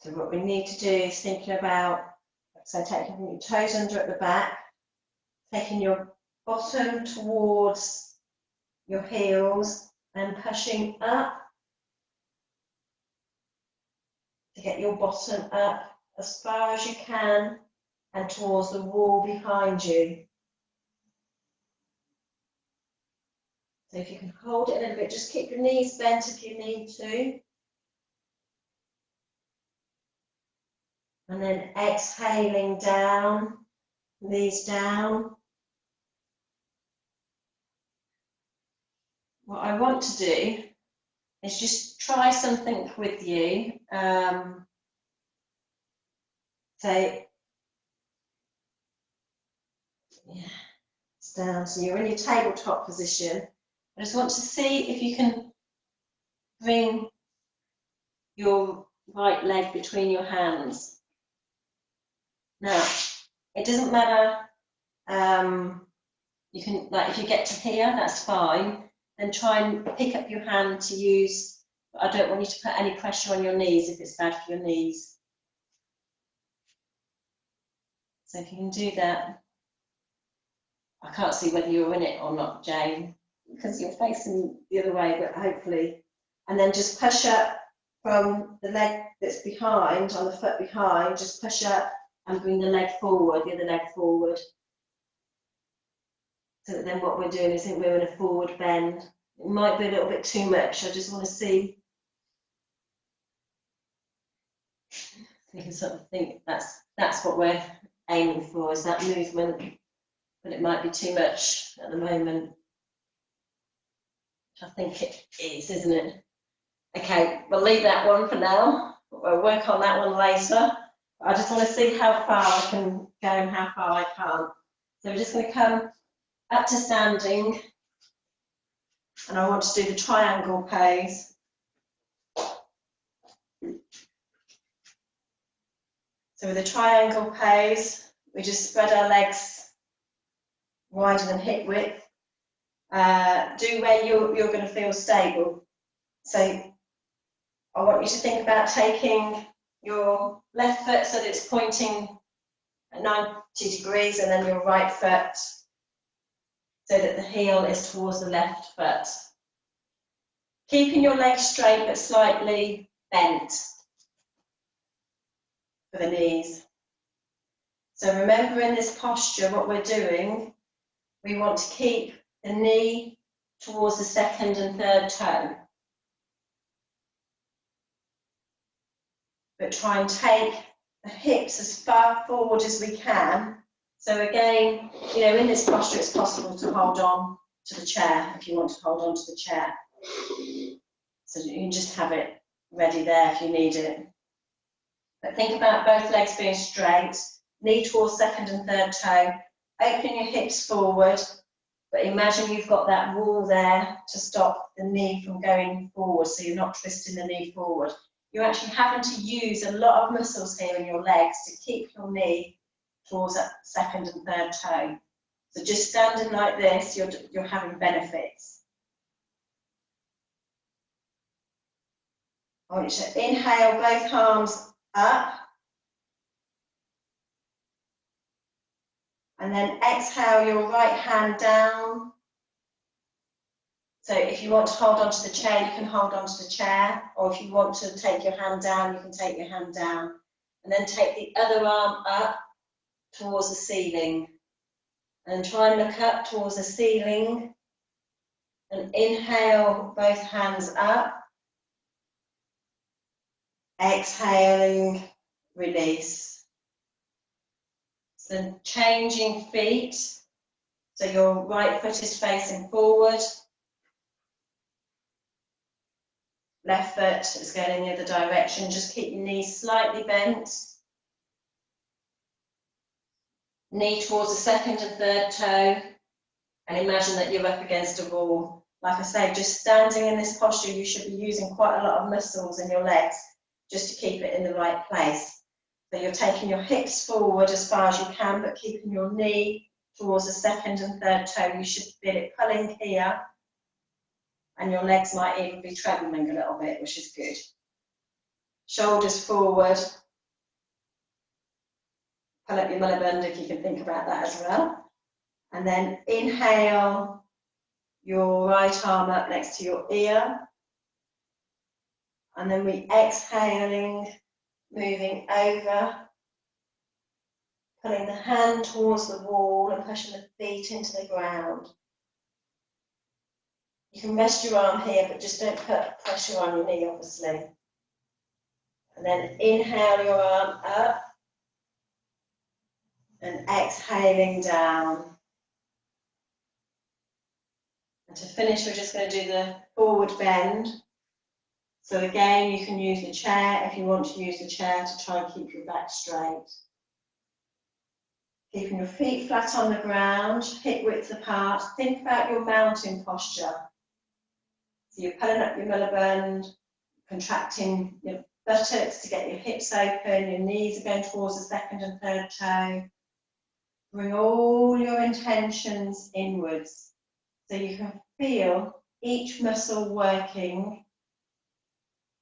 So what we need to do is thinking about, so taking your toes under at the back, taking your bottom towards your heels and pushing up to get your bottom up as far as you can and towards the wall behind you. So if you can hold it a little bit, just keep your knees bent if you need to. And then exhaling down, knees down. What I want to do is just try something with you. So, yeah, it's down. So you're in your tabletop position. I just want to see if you can bring your right leg between your hands. Now, it doesn't matter, you can, like, if you get to here, that's fine. Then try and pick up your hand to use, I don't want you to put any pressure on your knees if it's bad for your knees. So if you can do that. I can't see whether you're in it or not, Jane, because you're facing the other way, but hopefully. And then just push up from the leg that's behind, on the foot behind, just push up and bring the leg forward, the other leg forward. So that then what we're doing is we're in a forward bend. It might be a little bit too much. I just want to see. You can sort of think that's what we're aiming for, is that movement. But it might be too much at the moment. I think it is, isn't it? Okay, we'll leave that one for now. We'll work on that one later. I just want to see how far I can go and how far I can't. So we're just going to come up to standing, and I want to do the triangle pose. So with the triangle pose, we just spread our legs wider than hip width. Do where you're going to feel stable. So I want you to think about taking your left foot so that it's pointing at 90 degrees, and then your right foot so that the heel is towards the left foot. Keeping your legs straight but slightly bent for the knees. So remember, in this posture, what we're doing, we want to keep the knee towards the second and third toe. But try and take the hips as far forward as we can. So again, you know, in this posture, it's possible to hold on to the chair if you want to hold on to the chair. So you can just have it ready there if you need it. But think about both legs being straight, knee towards second and third toe, opening your hips forward, but imagine you've got that wall there to stop the knee from going forward, so you're not twisting the knee forward. You're actually having to use a lot of muscles here in your legs to keep your knee towards that second and third toe. So just standing like this, you're having benefits. I want you to inhale both arms up. And then exhale your right hand down. So if you want to hold onto the chair, you can hold onto the chair. Or if you want to take your hand down, you can take your hand down. And then take the other arm up towards the ceiling. And try and look up towards the ceiling. And inhale both hands up. Exhaling, release. So changing feet. So your right foot is facing forward. Left foot is going in the other direction. Just keep your knees slightly bent. Knee towards the second and third toe. And imagine that you're up against a wall. Like I say, just standing in this posture, you should be using quite a lot of muscles in your legs just to keep it in the right place. So you're taking your hips forward as far as you can, but keeping your knee towards the second and third toe. You should feel it pulling here. And your legs might even be trembling a little bit, which is good. Shoulders forward. Pull up your Mulabanduk, you can think about that as well. And then inhale your right arm up next to your ear. And then we exhaling moving over, pulling the hand towards the wall and pushing the feet into the ground. You can rest your arm here, but just don't put pressure on your knee, obviously. And then inhale your arm up and exhaling down. And to finish, we're just going to do the forward bend. So again, you can use the chair if you want to use the chair to try and keep your back straight. Keeping your feet flat on the ground, hip width apart. Think about your mountain posture. So you're pulling up your milliband, contracting your buttocks to get your hips open, your knees are going towards the second and third toe. Bring all your intentions inwards so you can feel each muscle working.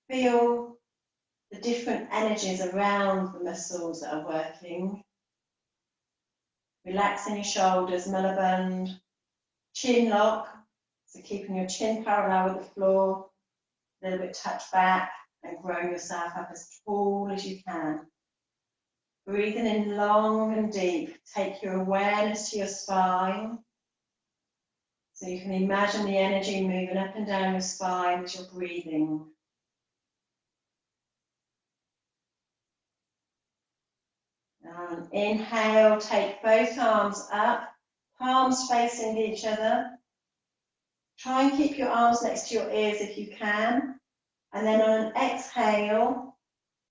Feel the different energies around the muscles that are working. Relaxing your shoulders, milliband, chin lock, so keeping your chin parallel with the floor, a little bit touch back and grow yourself up as tall as you can. Breathing in long and deep, take your awareness to your spine, so you can imagine the energy moving up and down your spine as you're breathing. Inhale, take both arms up, palms facing each other. Try and keep your arms next to your ears if you can. And then on an exhale,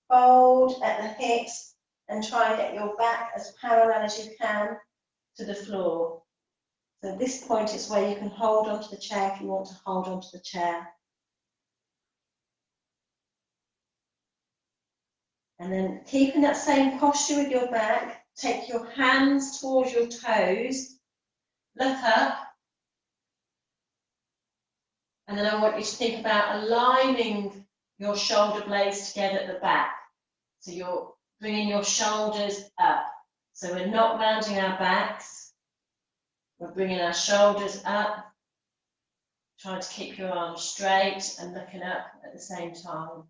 fold at the hips and try and get your back as parallel as you can to the floor. So at this point, it's where you can hold onto the chair if you want to hold onto the chair. And then keeping that same posture with your back, take your hands towards your toes, look up, and then I want you to think about aligning your shoulder blades together at the back. So you're bringing your shoulders up. So we're not rounding our backs, we're bringing our shoulders up, trying to keep your arms straight and looking up at the same time.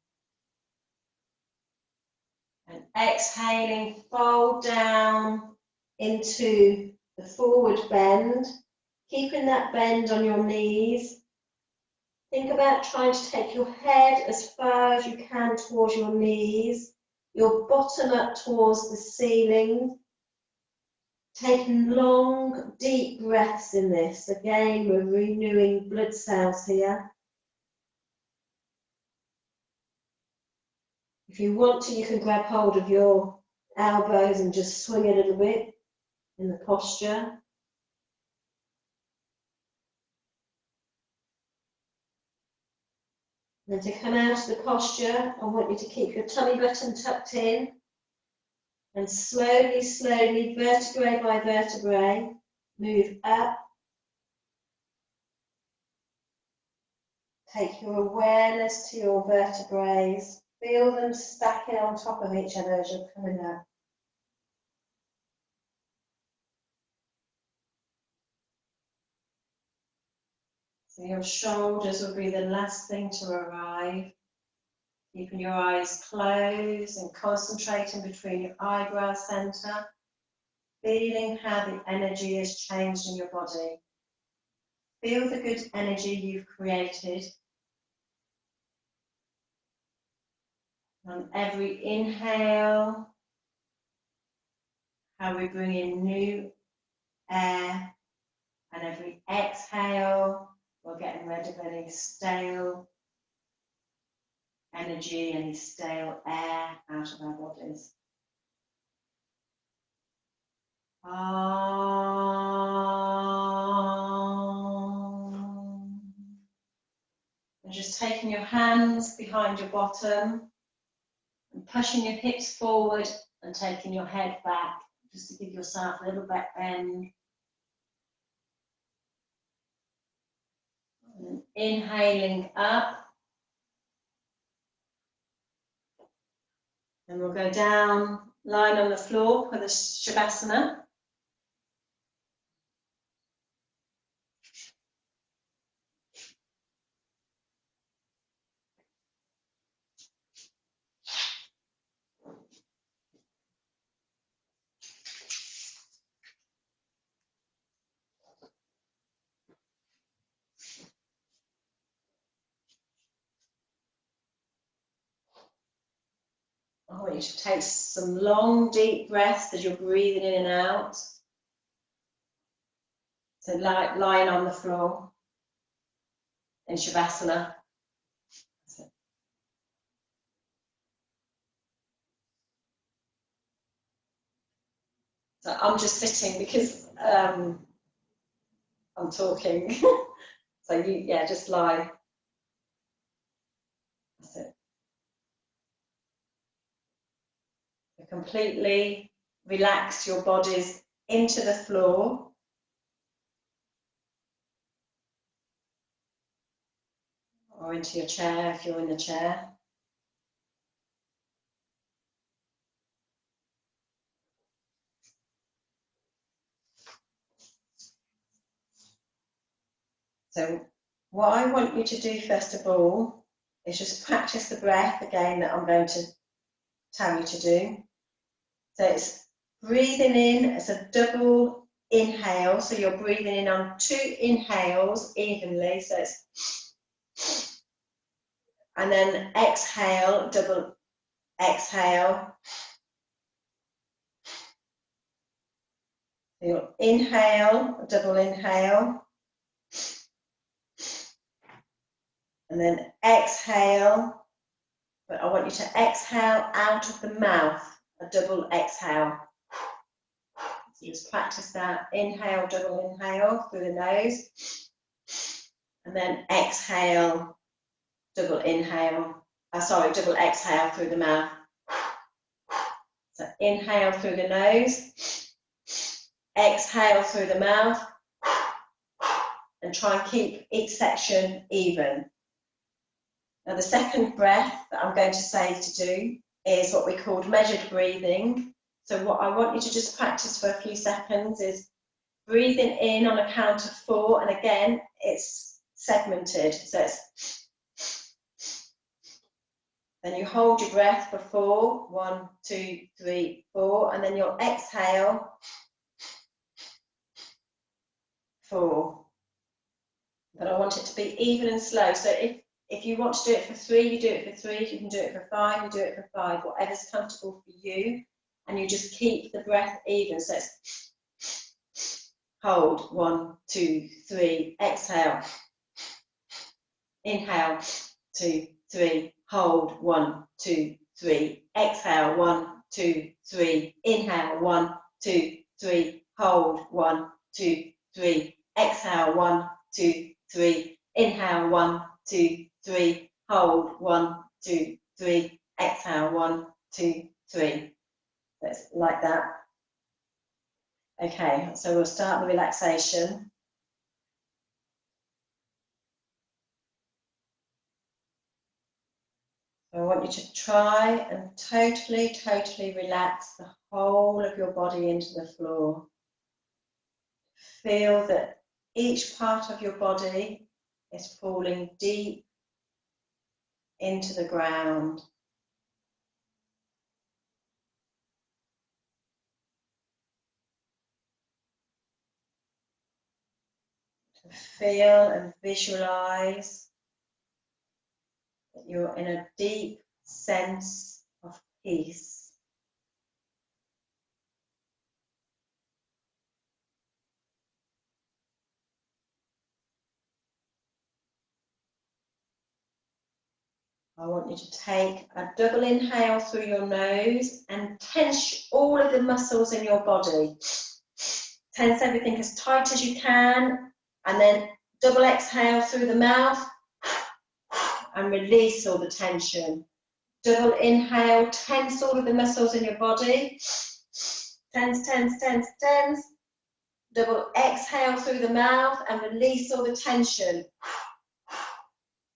And exhaling, fold down into the forward bend, keeping that bend on your knees. Think about trying to take your head as far as you can towards your knees, your bottom up towards the ceiling. Taking long, deep breaths in this. Again, we're renewing blood cells here. If you want to, you can grab hold of your elbows and just swing a little bit in the posture. And to come out of the posture, I want you to keep your tummy button tucked in and slowly, slowly, vertebrae by vertebrae, move up. Take your awareness to your vertebrae. Feel them stacking on top of each other as you're coming up. So your shoulders will be the last thing to arrive. Keeping your eyes closed and concentrating between your eyebrow centre. Feeling how the energy has changed in your body. Feel the good energy you've created. On every inhale, how we bring in new air, and every exhale, we're getting rid of any stale energy, any stale air out of our bodies. And just taking your hands behind your bottom and pushing your hips forward and taking your head back, just to give yourself a little back bend. And inhaling up. And we'll go down, lying on the floor for the Shavasana. you to take some long, deep breaths as you're breathing in and out. So like lying on the floor in Shavasana. So I'm just sitting because I'm talking. So you, yeah, just lie. That's it. So completely relax your bodies into the floor. Or into your chair if you're in the chair. So what I want you to do first of all is just practice the breath again that I'm going to tell you to do. So it's breathing in as a double inhale. So you're breathing in on 2 inhales evenly. So it's, and then exhale, double exhale. So you'll inhale, double inhale. And then exhale. But I want you to exhale out of the mouth, a double exhale. So just practice that. Inhale, double inhale through the nose. And then exhale, double inhale. Double exhale through the mouth. So inhale through the nose. Exhale through the mouth. And try and keep each section even. Now the second breath that I'm going to say to do is what we called measured breathing. So what I want you to just practice for a few seconds is breathing in on a count of 4, and again it's segmented. So it's, then you hold your breath for 4, 1, 2, 3, 4, and then you'll exhale 4. But I want it to be even and slow. So if you want to do it for 3, you do it for 3. If you can do it for 5, you do it for 5. Whatever's comfortable for you. And you just keep the breath even. So it's hold, 1, 2, 3, exhale. Inhale, 2, 3, hold, 1, 2, 3, exhale, 1, 2, 3, inhale, 1, 2, 3, hold, 1, 2, 3, exhale, 1, 2, 3, inhale, 1, 2, 3, hold, 1, 2, 3, exhale, 1, 2, 3. That's like that. Okay, so we'll start the relaxation. I want you to try and totally relax the whole of your body into the floor. Feel that each part of your body is falling deep into the ground. Feel and visualize that you're in a deep sense of peace. I want you to take a double inhale through your nose and tense all of the muscles in your body. Tense everything as tight as you can, and then double exhale through the mouth and release all the tension. Double inhale, tense all of the muscles in your body. Tense, tense, tense, tense. Double exhale through the mouth and release all the tension.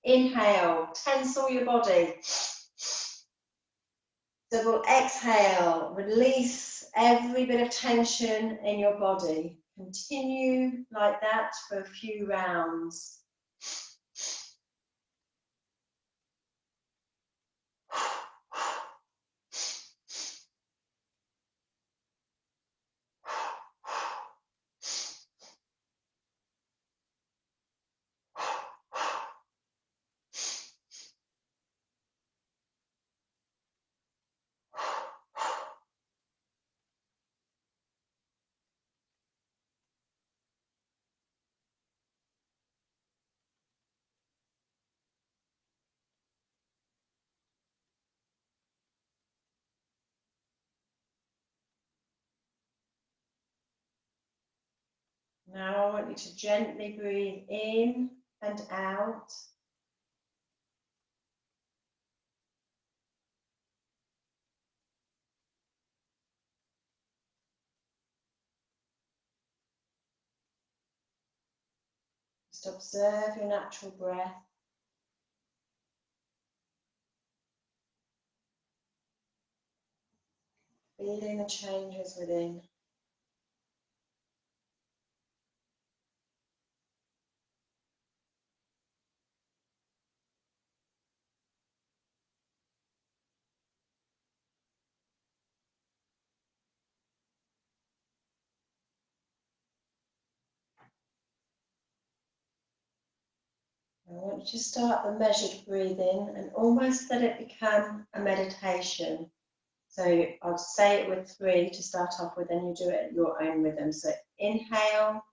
Inhale, tense all your body. Double exhale, release every bit of tension in your body. Continue like that for a few rounds. Now I want you to gently breathe in and out. Just observe your natural breath. Feeling the changes within. I want you to start the measured breathing and almost let it become a meditation. So I'll say it with 3 to start off with, and you do it at your own rhythm. So inhale,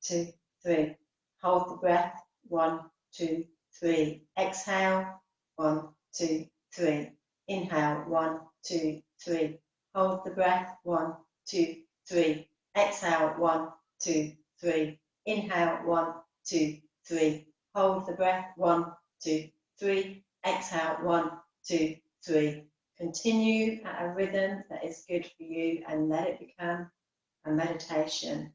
2, 3. Hold the breath, 1, 2, 3. Exhale, 1, 2, 3. Inhale, 1, 2, 3. Hold the breath, 1, 2, 3. Exhale, 1, 2, 3. Inhale, 1, 2, 3. Hold the breath, 1, 2, 3. Exhale, 1, 2, 3. Continue at a rhythm that is good for you and let it become a meditation.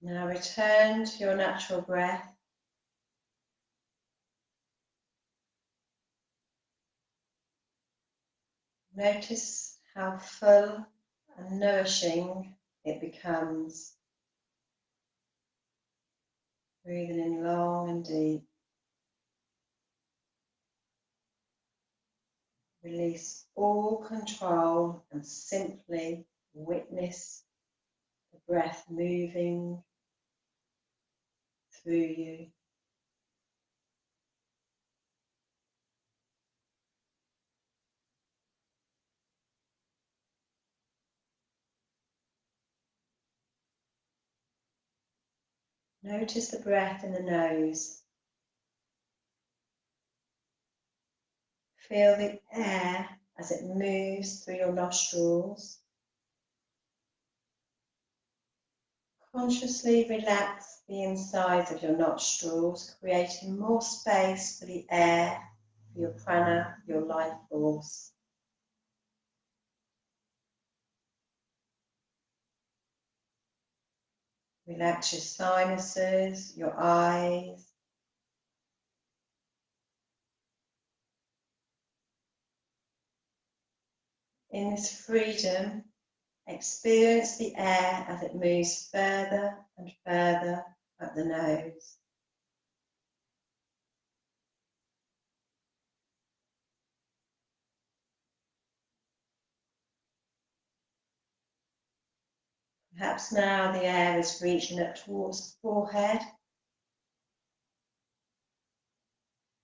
Now return to your natural breath. Notice how full and nourishing it becomes. Breathing in long and deep. Release all control and simply witness the breath moving through you. Notice the breath in the nose. Feel the air as it moves through your nostrils. Consciously relax the insides of your nostrils, creating more space for the air, for your prana, your life force. Relax your sinuses, your eyes. In this freedom, experience the air as it moves further and further up the nose. Perhaps now the air is reaching up towards the forehead.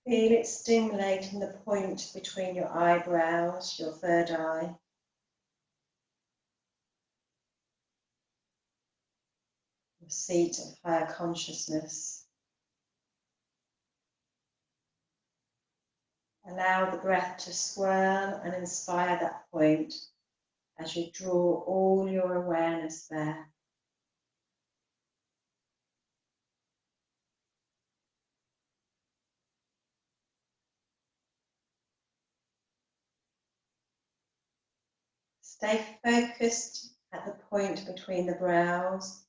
Feel it stimulating the point between your eyebrows, your third eye. Your seat of higher consciousness. Allow the breath to swirl and inspire that point as you draw all your awareness there. Stay focused at the point between the brows.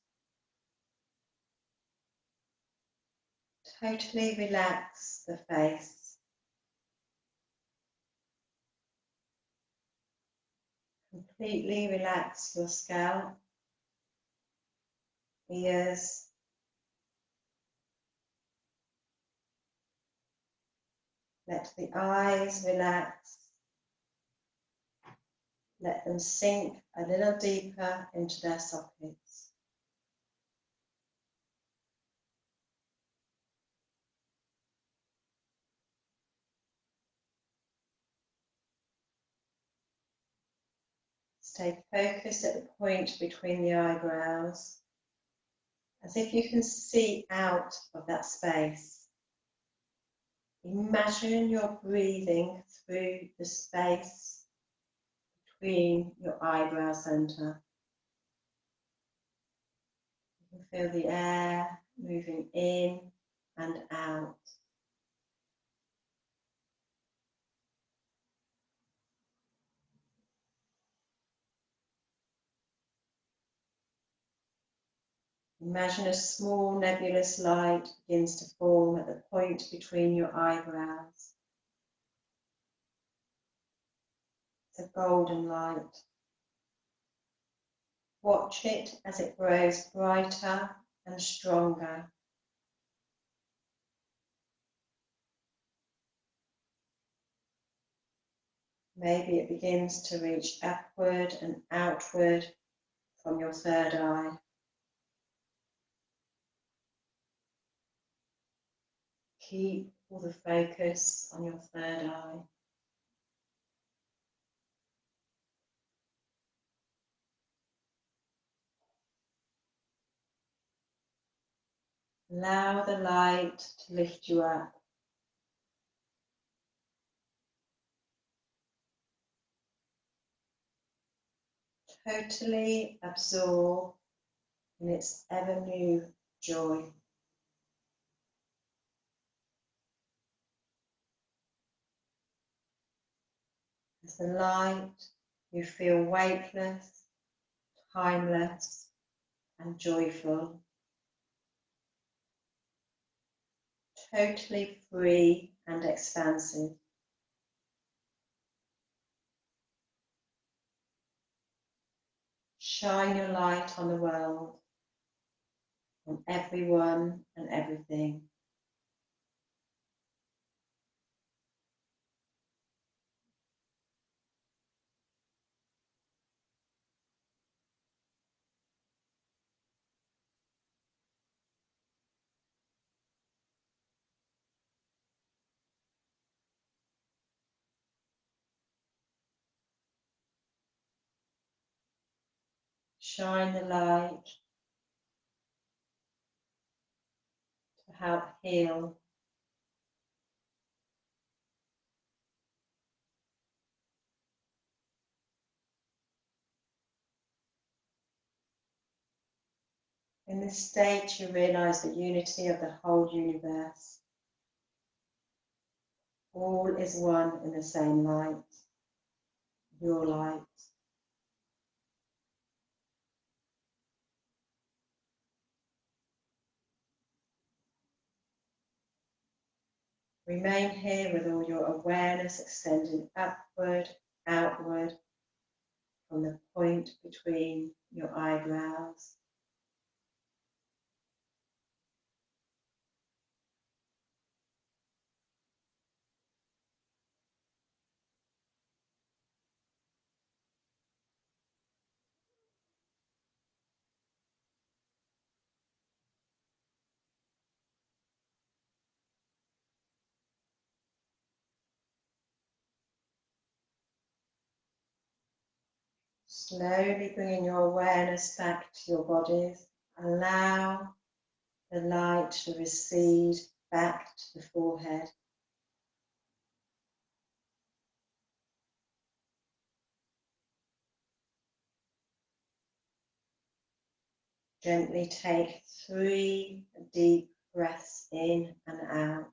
Totally relax the face. Completely relax your scalp, ears, let the eyes relax. Let them sink a little deeper into their sockets. Stay focused at the point between the eyebrows, as if you can see out of that space. Imagine you're breathing through the space between your eyebrow centre. You can feel the air moving in and out. Imagine a small nebulous light begins to form at the point between your eyebrows. It's a golden light. Watch it as it grows brighter and stronger. Maybe it begins to reach upward and outward from your third eye. Keep all the focus on your third eye. Allow the light to lift you up. Totally absorb in its ever new joy. As the light, you feel weightless, timeless, and joyful. Totally free and expansive. Shine your light on the world, on everyone and everything. Shine the light to help heal. In this state, you realize the unity of the whole universe. All is one in the same light, your light. Remain here with all your awareness extending upward, outward, from the point between your eyebrows. Slowly bringing your awareness back to your bodies. Allow the light to recede back to the forehead. Gently take 3 deep breaths in and out.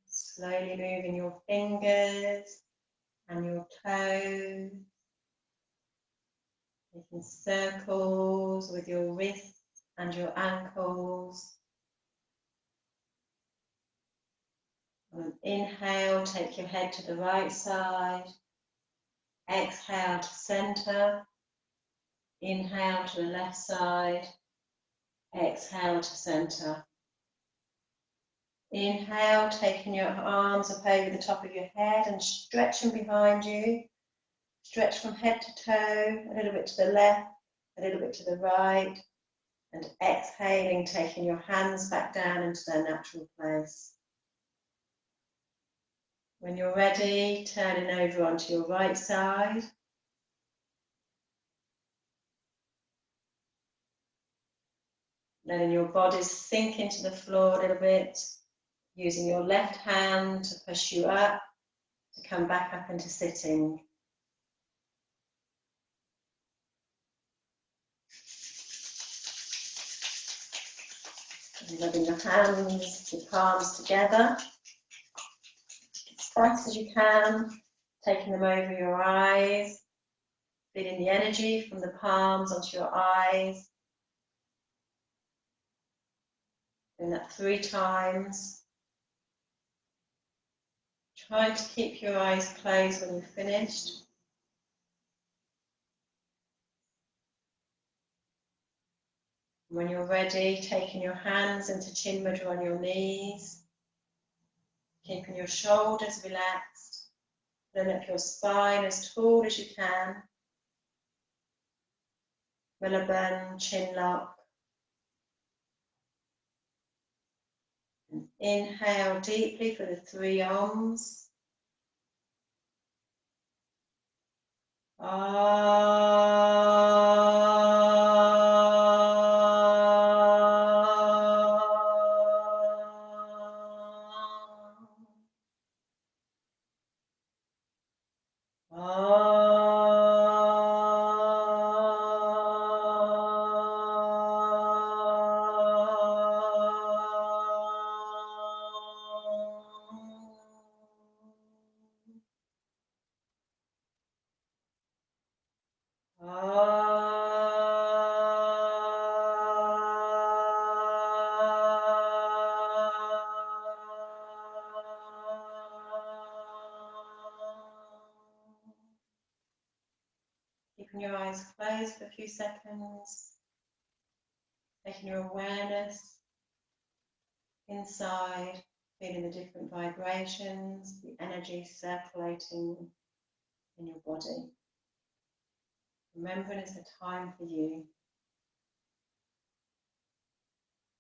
Slowly moving your fingers and your toes, making circles with your wrists and your ankles. On an inhale, take your head to the right side. Exhale to centre. Inhale to the left side. Exhale to centre. Inhale, taking your arms up over the top of your head and stretching behind you. Stretch from head to toe, a little bit to the left, a little bit to the right. And exhaling, taking your hands back down into their natural place. When you're ready, turning over onto your right side. Letting your body sink into the floor a little bit. Using your left hand to push you up, to come back up into sitting. And rubbing your hands, your palms together, as fast as you can, taking them over your eyes, feeling the energy from the palms onto your eyes. Doing that 3 times. Trying to keep your eyes closed when you've finished. When you're ready, taking your hands into chin mudra on your knees, keeping your shoulders relaxed, filling up your spine as tall as you can. Willabun, chin lock. And inhale deeply for the 3 Oms. Keeping your eyes closed for a few seconds, taking your awareness inside, feeling the different vibrations, the energy circulating in your body. Remembering it's a time for you.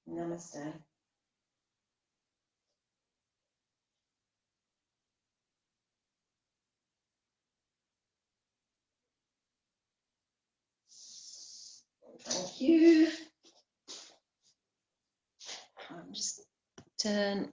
Namaste. Thank you. I'm just turn